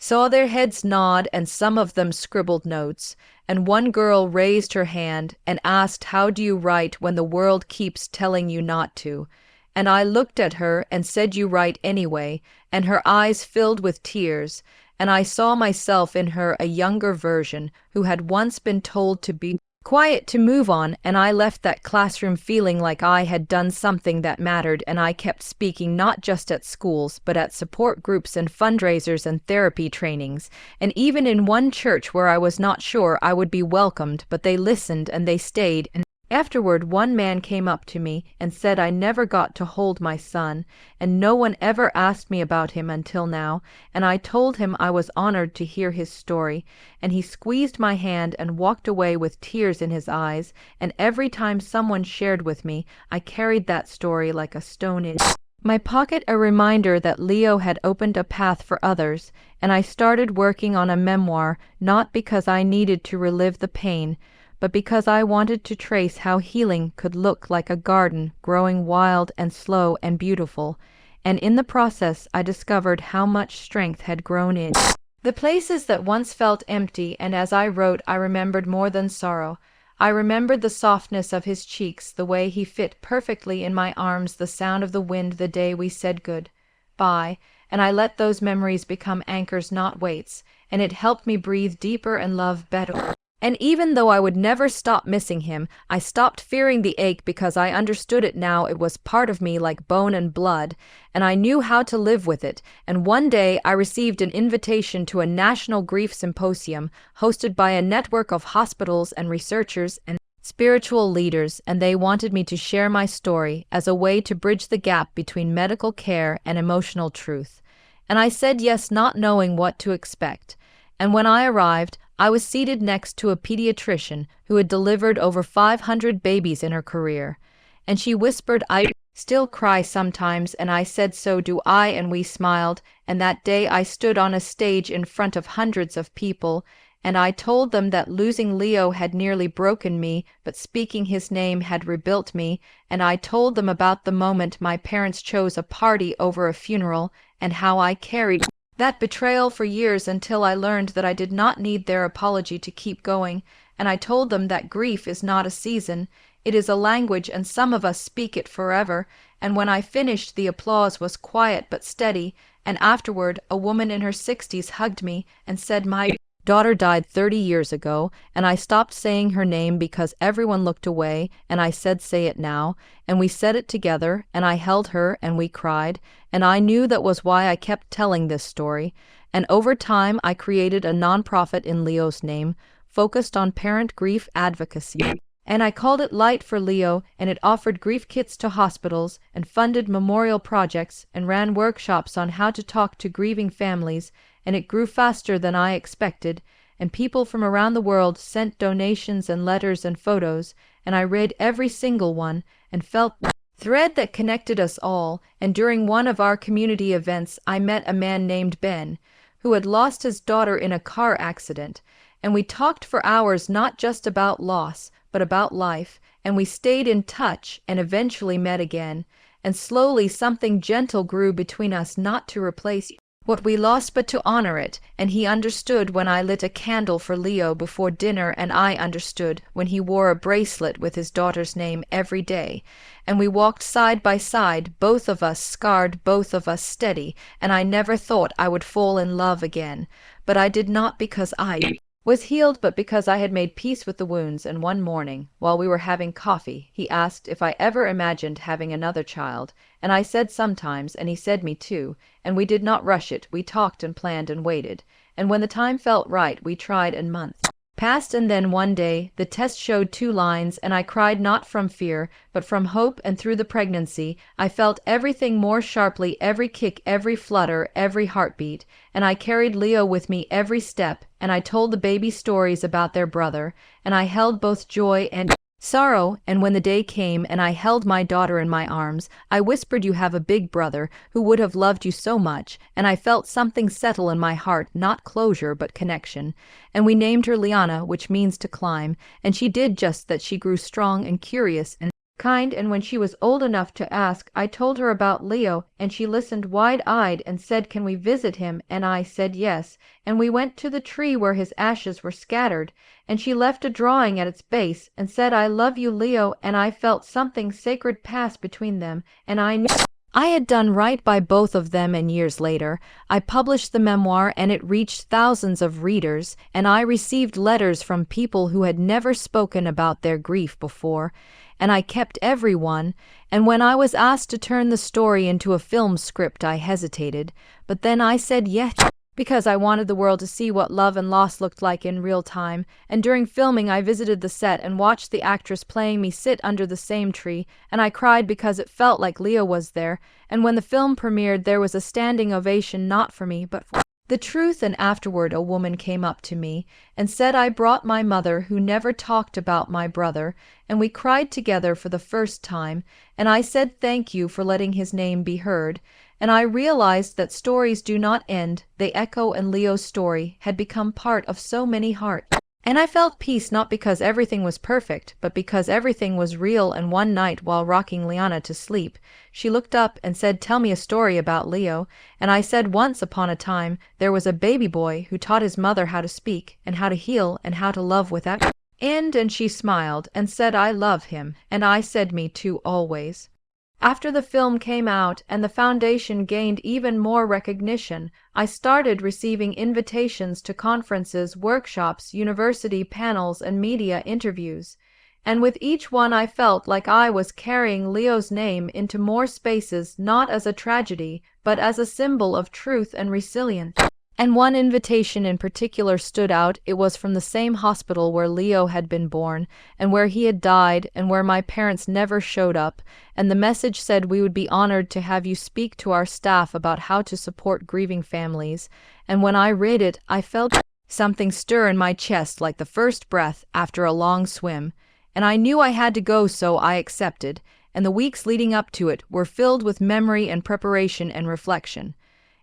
saw their heads nod, and some of them scribbled notes, and one girl raised her hand and asked, "How do you write when the world keeps telling you not to?" And I looked at her and said, "You write anyway," and her eyes filled with tears, and I saw myself in her, a younger version who had once been told to be quiet to move on, and I left that classroom feeling like I had done something that mattered, and I kept speaking not just at schools, but at support groups and fundraisers and therapy trainings, and even in one church where I was not sure I would be welcomed, but they listened and they stayed. And afterward, one man came up to me and said I never got to hold my son, and no one ever asked me about him until now, and I told him I was honored to hear his story, and he squeezed my hand and walked away with tears in his eyes, and every time someone shared with me, I carried that story like a stone in my pocket, a reminder that Leo had opened a path for others, and I started working on a memoir not because I needed to relive the pain, but because I wanted to trace how healing could look like a garden growing wild and slow and beautiful, and in the process I discovered how much strength had grown in the places that once felt empty, and as I wrote I remembered more than sorrow. I remembered the softness of his cheeks, the way he fit perfectly in my arms, the sound of the wind the day we said good-bye, and I let those memories become anchors, not weights, and it helped me breathe deeper and love better. And even though I would never stop missing him, I stopped fearing the ache because I understood it now. It was part of me like bone and blood, and I knew how to live with it. And one day I received an invitation to a national grief symposium hosted by a network of hospitals and researchers and spiritual leaders, and they wanted me to share my story as a way to bridge the gap between medical care and emotional truth. And I said yes, not knowing what to expect. And when I arrived, I was seated next to a pediatrician who had delivered over 500 babies in her career. And she whispered, "I still cry sometimes," and I said, "So do I," and we smiled. And that day I stood on a stage in front of hundreds of people, and I told them that losing Leo had nearly broken me, but speaking his name had rebuilt me. And I told them about the moment my parents chose a party over a funeral, and how I carried that betrayal for years until I learned that I did not need their apology to keep going. And I told them that grief is not a season, it is a language, and some of us speak it forever. And when I finished, the applause was quiet but steady, and afterward a woman in her 60s hugged me and said, "My daughter died 30 years ago," and I stopped saying her name because everyone looked away, and I said, "Say it now," and we said it together, and I held her and we cried, and I knew that was why I kept telling this story. And over time I created a nonprofit in Leo's name, focused on parent grief advocacy, and I called it Light for Leo, and it offered grief kits to hospitals and funded memorial projects and ran workshops on how to talk to grieving families, and it grew faster than I expected, and people from around the world sent donations and letters and photos, and I read every single one and felt the thread that connected us all. And during one of our community events I met a man named Ben who had lost his daughter in a car accident, and we talked for hours not just about loss but about life, and we stayed in touch and eventually met again, and slowly something gentle grew between us, not to replace what we lost but to honor it. And he understood when I lit a candle for Leo before dinner, and I understood when he wore a bracelet with his daughter's name every day. And we walked side by side, both of us scarred, both of us steady, and I never thought I would fall in love again. But I did not because I was healed, but because I had made peace with the wounds. And one morning, while we were having coffee, he asked if I ever imagined having another child, and I said sometimes, and he said me too, and we did not rush it. We talked and planned and waited, and when the time felt right, we tried, and months passed, and then one day the test showed 2 lines, and I cried not from fear, but from hope. And through the pregnancy I felt everything more sharply, every kick, every flutter, every heartbeat, and I carried Leo with me every step, and I told the baby stories about their brother, and I held both joy and sorrow. And when the day came and I held my daughter in my arms, I whispered, "You have a big brother who would have loved you so much," and I felt something settle in my heart, not closure but connection. And we named her Liana, which means to climb, and she did just that. She grew strong and curious and kind, and when she was old enough to ask, I told her about Leo, and she listened wide-eyed and said, "Can we visit him?" And I said yes, and we went to the tree where his ashes were scattered, and she left a drawing at its base and said, "I love you, Leo," and I felt something sacred pass between them, and I knew I had done right by both of them, and years later, I published the memoir and it reached thousands of readers, and I received letters from people who had never spoken about their grief before, and I kept every one, and when I was asked to turn the story into a film script I hesitated, but then I said yes, because I wanted the world to see what love and loss looked like in real time, and during filming I visited the set and watched the actress playing me sit under the same tree, and I cried because it felt like Leo was there, and when the film premiered there was a standing ovation not for me but for the truth, and afterward a woman came up to me and said I brought my mother who never talked about my brother, and we cried together for the first time, and I said thank you for letting his name be heard, and I realized that stories do not end, they echo, and Leo's story had become part of so many hearts. And I felt peace not because everything was perfect, but because everything was real. And one night while rocking Liana to sleep, she looked up and said, "Tell me a story about Leo." And I said, "Once upon a time, there was a baby boy who taught his mother how to speak and how to heal and how to love without end." And she smiled and said, "I love him." And I said, "Me too, always." After the film came out and the foundation gained even more recognition, I started receiving invitations to conferences, workshops, university panels, and media interviews. And with each one I felt like I was carrying Leo's name into more spaces, not as a tragedy, but as a symbol of truth and resilience. And one invitation in particular stood out. It was from the same hospital where Leo had been born, and where he had died, and where my parents never showed up. And the message said, "We would be honored to have you speak to our staff about how to support grieving families." And when I read it, I felt something stir in my chest like the first breath after a long swim. And I knew I had to go, so I accepted. And the weeks leading up to it were filled with memory and preparation and reflection.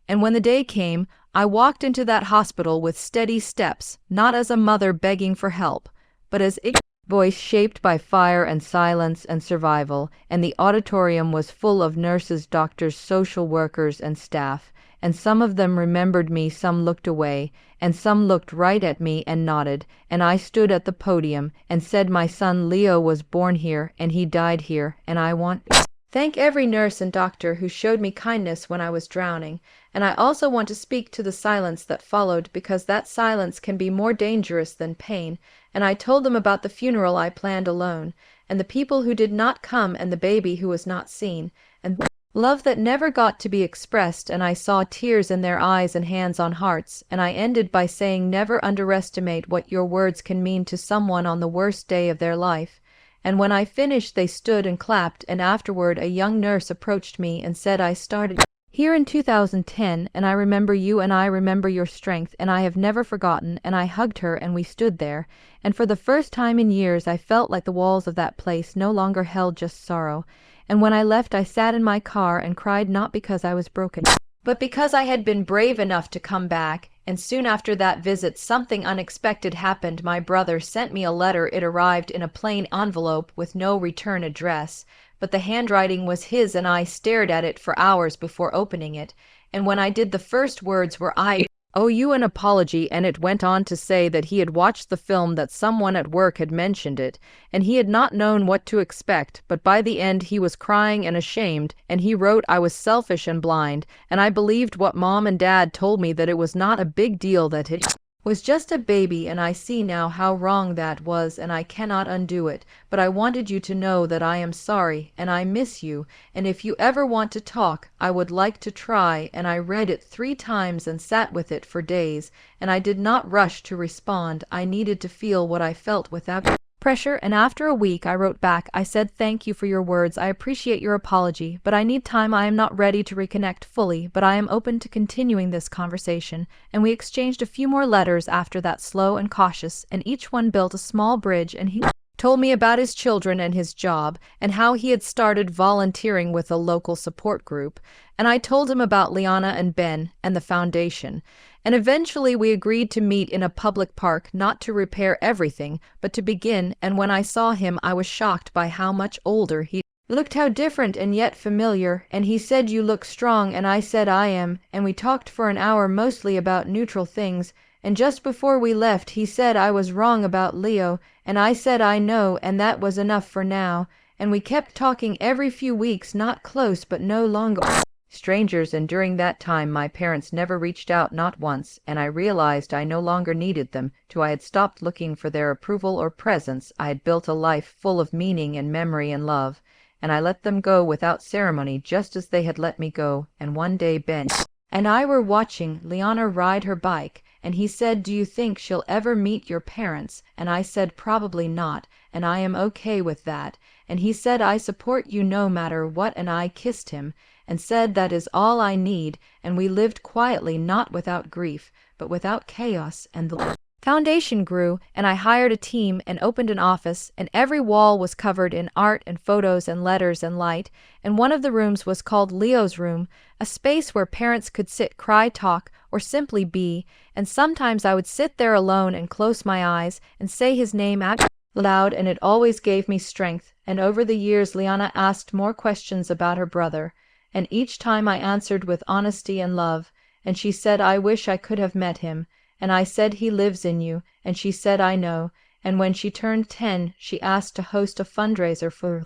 And when the day came, I walked into that hospital with steady steps, not as a mother begging for help, but as a voice shaped by fire and silence and survival, and the auditorium was full of nurses, doctors, social workers, and staff, and some of them remembered me, some looked away, and some looked right at me and nodded, and I stood at the podium and said, "My son Leo was born here, and he died here, and I want to thank every nurse and doctor who showed me kindness when I was drowning, and I also want to speak to the silence that followed, because that silence can be more dangerous than pain." And I told them about the funeral I planned alone, and the people who did not come, and the baby who was not seen, and love that never got to be expressed, and I saw tears in their eyes and hands on hearts, and I ended by saying, "Never underestimate what your words can mean to someone on the worst day of their life." And when I finished they stood and clapped, and afterward a young nurse approached me and said, "I started here in 2010, and I remember you, and I remember your strength, and I have never forgotten." And I hugged her and we stood there, and for the first time in years I felt like the walls of that place no longer held just sorrow. And when I left I sat in my car and cried, not because I was broken, but because I had been brave enough to come back. And soon after that visit something unexpected happened. My brother sent me a letter. It arrived in a plain envelope with no return address, but the handwriting was his, and I stared at it for hours before opening it. And when I did, the first words were, "I owe you an apology." And it went on to say that he had watched the film, that someone at work had mentioned it, and he had not known what to expect, but by the end he was crying and ashamed, and he wrote, "I was selfish and blind, and I believed what Mom and Dad told me, that it was not a big deal, that it was just a baby, and I see now how wrong that was, and I cannot undo it. But I wanted you to know that I am sorry, and I miss you, and if you ever want to talk, I would like to try." And I read it 3 times and sat with it for days, and I did not rush to respond. I needed to feel what I felt without pressure, and after a week I wrote back. I said, "Thank you for your words. I appreciate your apology, but I need time. I am not ready to reconnect fully, but I am open to continuing this conversation." And we exchanged a few more letters after that, slow and cautious, and each one built a small bridge. And he told me about his children and his job, and how he had started volunteering with a local support group. And I told him about Liana and Ben and the foundation. And eventually we agreed to meet in a public park, not to repair everything, but to begin. And when I saw him, I was shocked by how much older he looked, how different and yet familiar. And he said, "You look strong," and I said, "I am." And we talked for an hour mostly about neutral things. And just before we left he said I was wrong about Leo, and I said I know, and that was enough for now. and we kept talking every few weeks, not close but no longer strangers, and during that time my parents never reached out, not once, and I realized I no longer needed them, till I had stopped looking for their approval or presence. I had built a life full of meaning and memory and love, and I let them go without ceremony, just as they had let me go. And one day Ben and I were watching Liana ride her bike, and he said, "Do you think she'll ever meet your parents?" And I said, "Probably not, and I am okay with that." And he said, "I support you no matter what," and I kissed him and said, "That is all I need," and we lived quietly, not without grief, but without chaos, and the foundation grew, and I hired a team and opened an office, and every wall was covered in art and photos and letters and light, and one of the rooms was called Leo's room, a space where parents could sit, cry, talk, or simply be, and sometimes I would sit there alone and close my eyes and say his name out loud, and it always gave me strength. And over the years Liana asked more questions about her brother, and each time I answered with honesty and love, and she said, "I wish I could have met him," and I said, "He lives in you," and she said, "I know." And when she turned 10, she asked to host a fundraiser for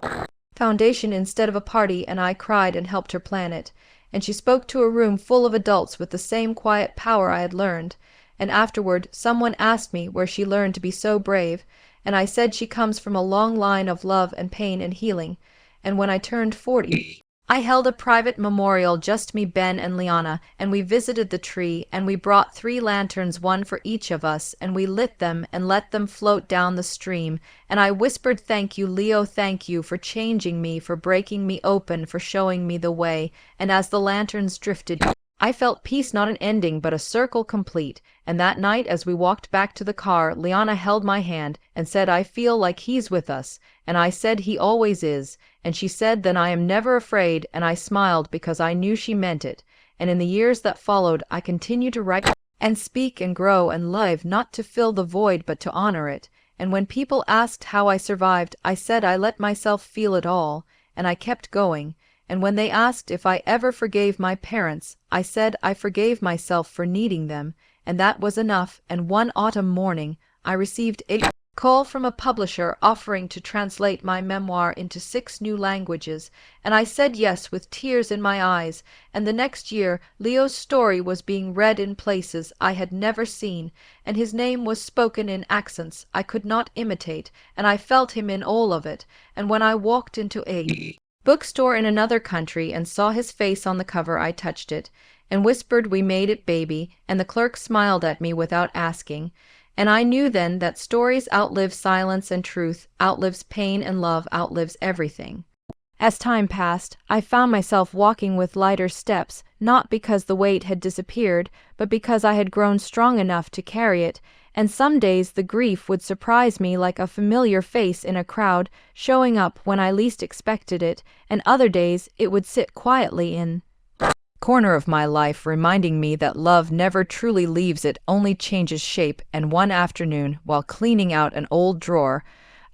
foundation instead of a party, and I cried and helped her plan it. And she spoke to a room full of adults with the same quiet power I had learned. And afterward someone asked me where she learned to be so brave, and I said she comes from a long line of love and pain and healing. And when I turned 40, I held a private memorial, just me, Ben, and Liana, and we visited the tree, and we brought 3 lanterns, one for each of us, and we lit them and let them float down the stream, and I whispered, "Thank you, Leo, thank you for changing me, for breaking me open, for showing me the way." And as the lanterns drifted, I felt peace, not an ending, but a circle complete. And that night, as we walked back to the car, Liana held my hand and said, "I feel like he's with us." And I said, "He always is." And she said, "Then I am never afraid," and I smiled because I knew she meant it. And in the years that followed, I continued to write and speak and grow and live, not to fill the void, but to honor it. And when people asked how I survived, I said I let myself feel it all, and I kept going. And when they asked if I ever forgave my parents, I said I forgave myself for needing them, and that was enough. And one autumn morning, I received a call from a publisher offering to translate my memoir into 6 new languages, and I said yes with tears in my eyes. And the next year, Leo's story was being read in places I had never seen, and his name was spoken in accents I could not imitate, and I felt him in all of it. And when I walked into a bookstore in another country and saw his face on the cover, I touched it and whispered, "We made it, baby," and the clerk smiled at me without asking. And I knew then that stories outlive silence, and truth outlives pain, and love outlives everything. As time passed, I found myself walking with lighter steps, not because the weight had disappeared, but because I had grown strong enough to carry it. And some days the grief would surprise me like a familiar face in a crowd, showing up when I least expected it, and other days it would sit quietly in corner of my life, reminding me that love never truly leaves, it only changes shape. And one afternoon, while cleaning out an old drawer,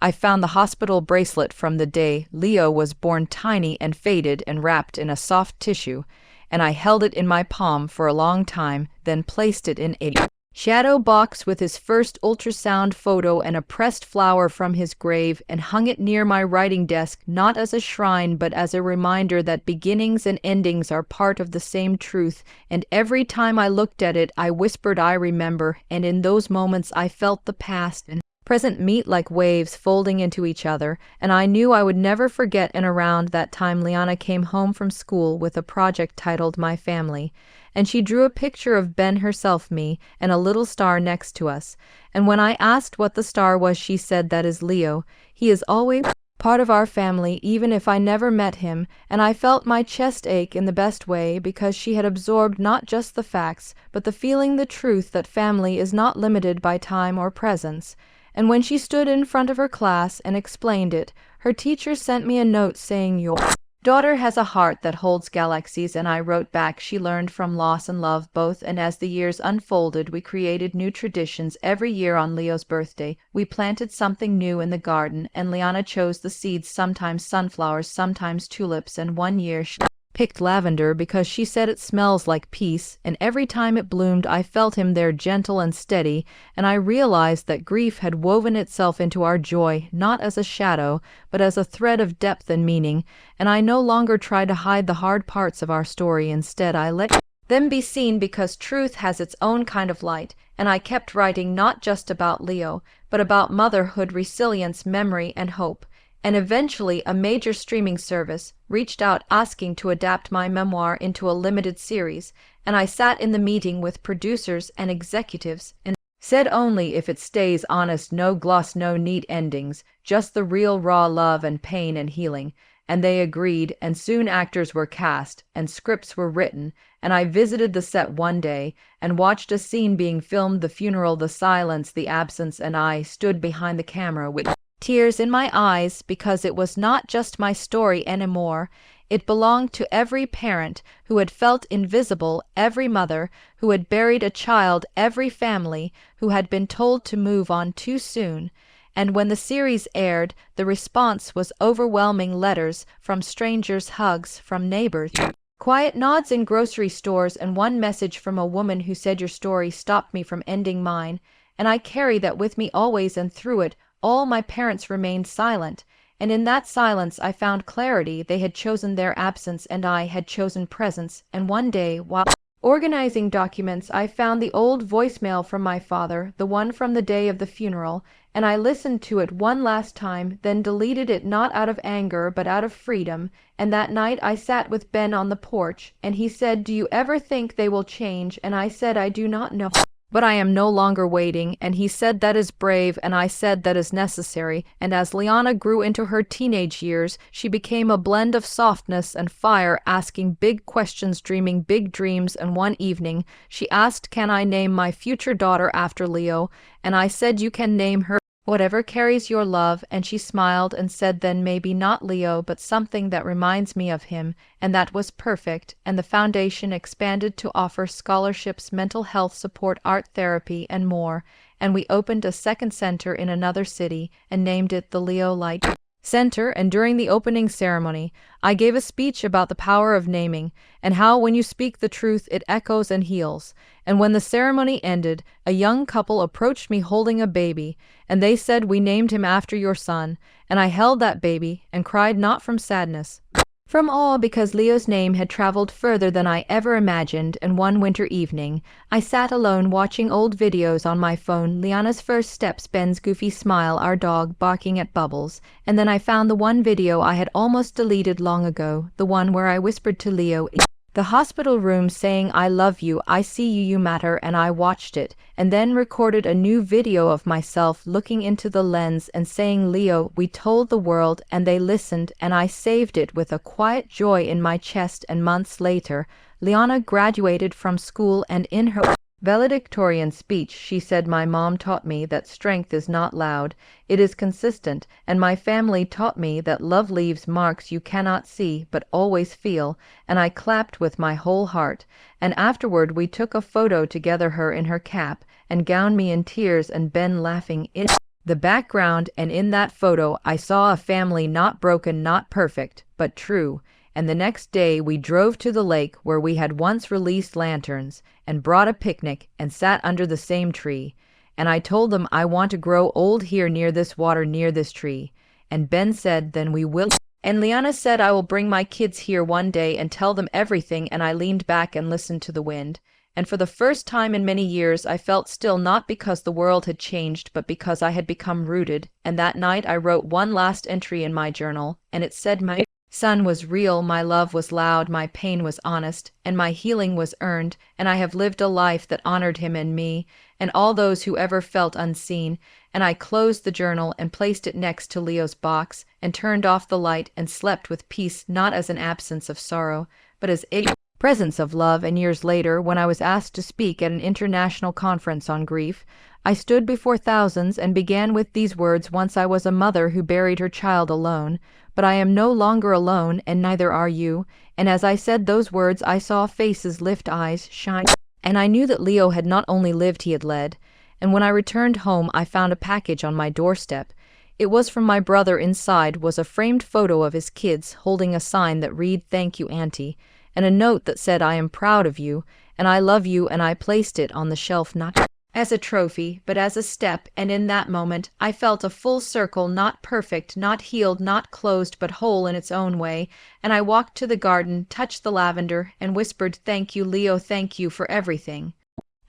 I found the hospital bracelet from the day Leo was born, tiny and faded and wrapped in a soft tissue, and I held it in my palm for a long time, then placed it in a shadow box with his first ultrasound photo and a pressed flower from his grave, and hung it near my writing desk, not as a shrine but as a reminder that beginnings and endings are part of the same truth. And every time I looked at it, I whispered, "I remember," and in those moments I felt the past and present meet like waves folding into each other, and I knew I would never forget. And around that time Liana came home from school with a project titled My Family, and she drew a picture of Ben herself, me, and a little star next to us. And when I asked what the star was, she said, "That is Leo. He is always part of our family, even if I never met him." And I felt my chest ache in the best way, because she had absorbed not just the facts, but the feeling, the truth that family is not limited by time or presence. And when she stood in front of her class and explained it, her teacher sent me a note saying, "Your daughter has a heart that holds galaxies." And I wrote back, "She learned from loss and love both." And as the years unfolded, we created new traditions. Every year on Leo's birthday, we planted something new in the garden, and Liana chose the seeds, sometimes sunflowers, sometimes tulips, and one year she picked lavender because she said it smells like peace, and every time it bloomed I felt him there gentle and steady, and I realized that grief had woven itself into our joy not as a shadow, but as a thread of depth and meaning, and I no longer tried to hide the hard parts of our story. Instead, I let them be seen because truth has its own kind of light, and I kept writing not just about Leo, but about motherhood, resilience, memory, and hope. And eventually a major streaming service reached out asking to adapt my memoir into a limited series, and I sat in the meeting with producers and executives and said only if it stays honest, no gloss, no neat endings, just the real raw love and pain and healing. And they agreed, and soon actors were cast and scripts were written, and I visited the set one day and watched a scene being filmed, the funeral, the silence, the absence, and I stood behind the camera with tears in my eyes because it was not just my story anymore. It belonged to every parent who had felt invisible, every mother who had buried a child, every family who had been told to move on too soon. And when the series aired, the response was overwhelming: letters from strangers, hugs from neighbors, quiet nods in grocery stores, and one message from a woman who said, "Your story stopped me from ending mine." And I carry that with me always, and through it all my parents remained silent, and in that silence I found clarity. They had chosen their absence, and I had chosen presence. And one day, while organizing documents, I found the old voicemail from my father, the one from the day of the funeral, and I listened to it one last time, then deleted it, not out of anger, but out of freedom. And that night I sat with Ben on the porch, and he said, "Do you ever think they will change?" And I said, "I do not know. But I am no longer waiting." And he said, "That is brave," and I said, "That is necessary." And as Liana grew into her teenage years, she became a blend of softness and fire, asking big questions, dreaming big dreams. And one evening, she asked, "Can I name my future daughter after Leo?" And I said, "You can name her whatever carries your love." And she smiled and said, "Then maybe not Leo, but something that reminds me of him." And that was perfect. And the foundation expanded to offer scholarships, mental health support, art therapy, and more. And we opened a second center in another city and named it the Leo Light Center. And during the opening ceremony, I gave a speech about the power of naming and how when you speak the truth, it echoes and heals. And when the ceremony ended, a young couple approached me holding a baby, and they said, "We named him after your son." And I held that baby and cried, not from sadness, from awe, because Leo's name had traveled further than I ever imagined. And one winter evening, I sat alone watching old videos on my phone, Liana's first steps, Ben's goofy smile, our dog barking at Bubbles, and then I found the one video I had almost deleted long ago, the one where I whispered to Leo in the hospital room saying, "I love you, I see you, you matter." And I watched it, and then recorded a new video of myself looking into the lens and saying, "Leo, we told the world," and they listened, and I saved it with a quiet joy in my chest. And months later, Liana graduated from school, and in her valedictorian speech she said, "My mom taught me that strength is not loud, it is consistent, and my family taught me that love leaves marks you cannot see but always feel." And I clapped with my whole heart. And afterward we took a photo together, her in her cap and gown, me in tears and Ben laughing in the background. And in that photo I saw a family not broken, not perfect, but true. And the next day we drove to the lake where we had once released lanterns, and brought a picnic and sat under the same tree. And I told them, "I want to grow old here near this water, near this tree." And Ben said, "Then we will." And Liana said, "I will bring my kids here one day and tell them everything." And I leaned back and listened to the wind. And for the first time in many years I felt still, not because the world had changed, but because I had become rooted. And that night I wrote one last entry in my journal, and it said, "My son was real, my love was loud, my pain was honest, and my healing was earned, and I have lived a life that honored him and me, and all those who ever felt unseen." And I closed the journal and placed it next to Leo's box, and turned off the light and slept with peace, not as an absence of sorrow, but as a presence of love. And years later, when I was asked to speak at an international conference on grief, I stood before thousands and began with these words: "Once I was a mother who buried her child alone, but I am no longer alone, and neither are you." And as I said those words, I saw faces lift, eyes shine, and I knew that Leo had not only lived, he had led. And when I returned home, I found a package on my doorstep. It was from my brother. Inside was a framed photo of his kids holding a sign that read "Thank you, Auntie," and a note that said "I am proud of you," and "I love you," and I placed it on the shelf not as a trophy, but as a step, and in that moment I felt a full circle, not perfect, not healed, not closed, but whole in its own way, and I walked to the garden, touched the lavender, and whispered, "Thank you, Leo, thank you for everything."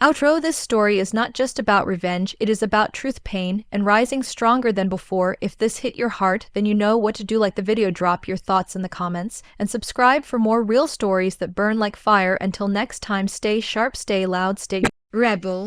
Outro. This story is not just about revenge, it is about truth, pain, and rising stronger than before. If this hit your heart, then you know what to do. Like the video, drop your thoughts in the comments, and subscribe for more real stories that burn like fire. Until next time, stay sharp, stay loud, stay rebel.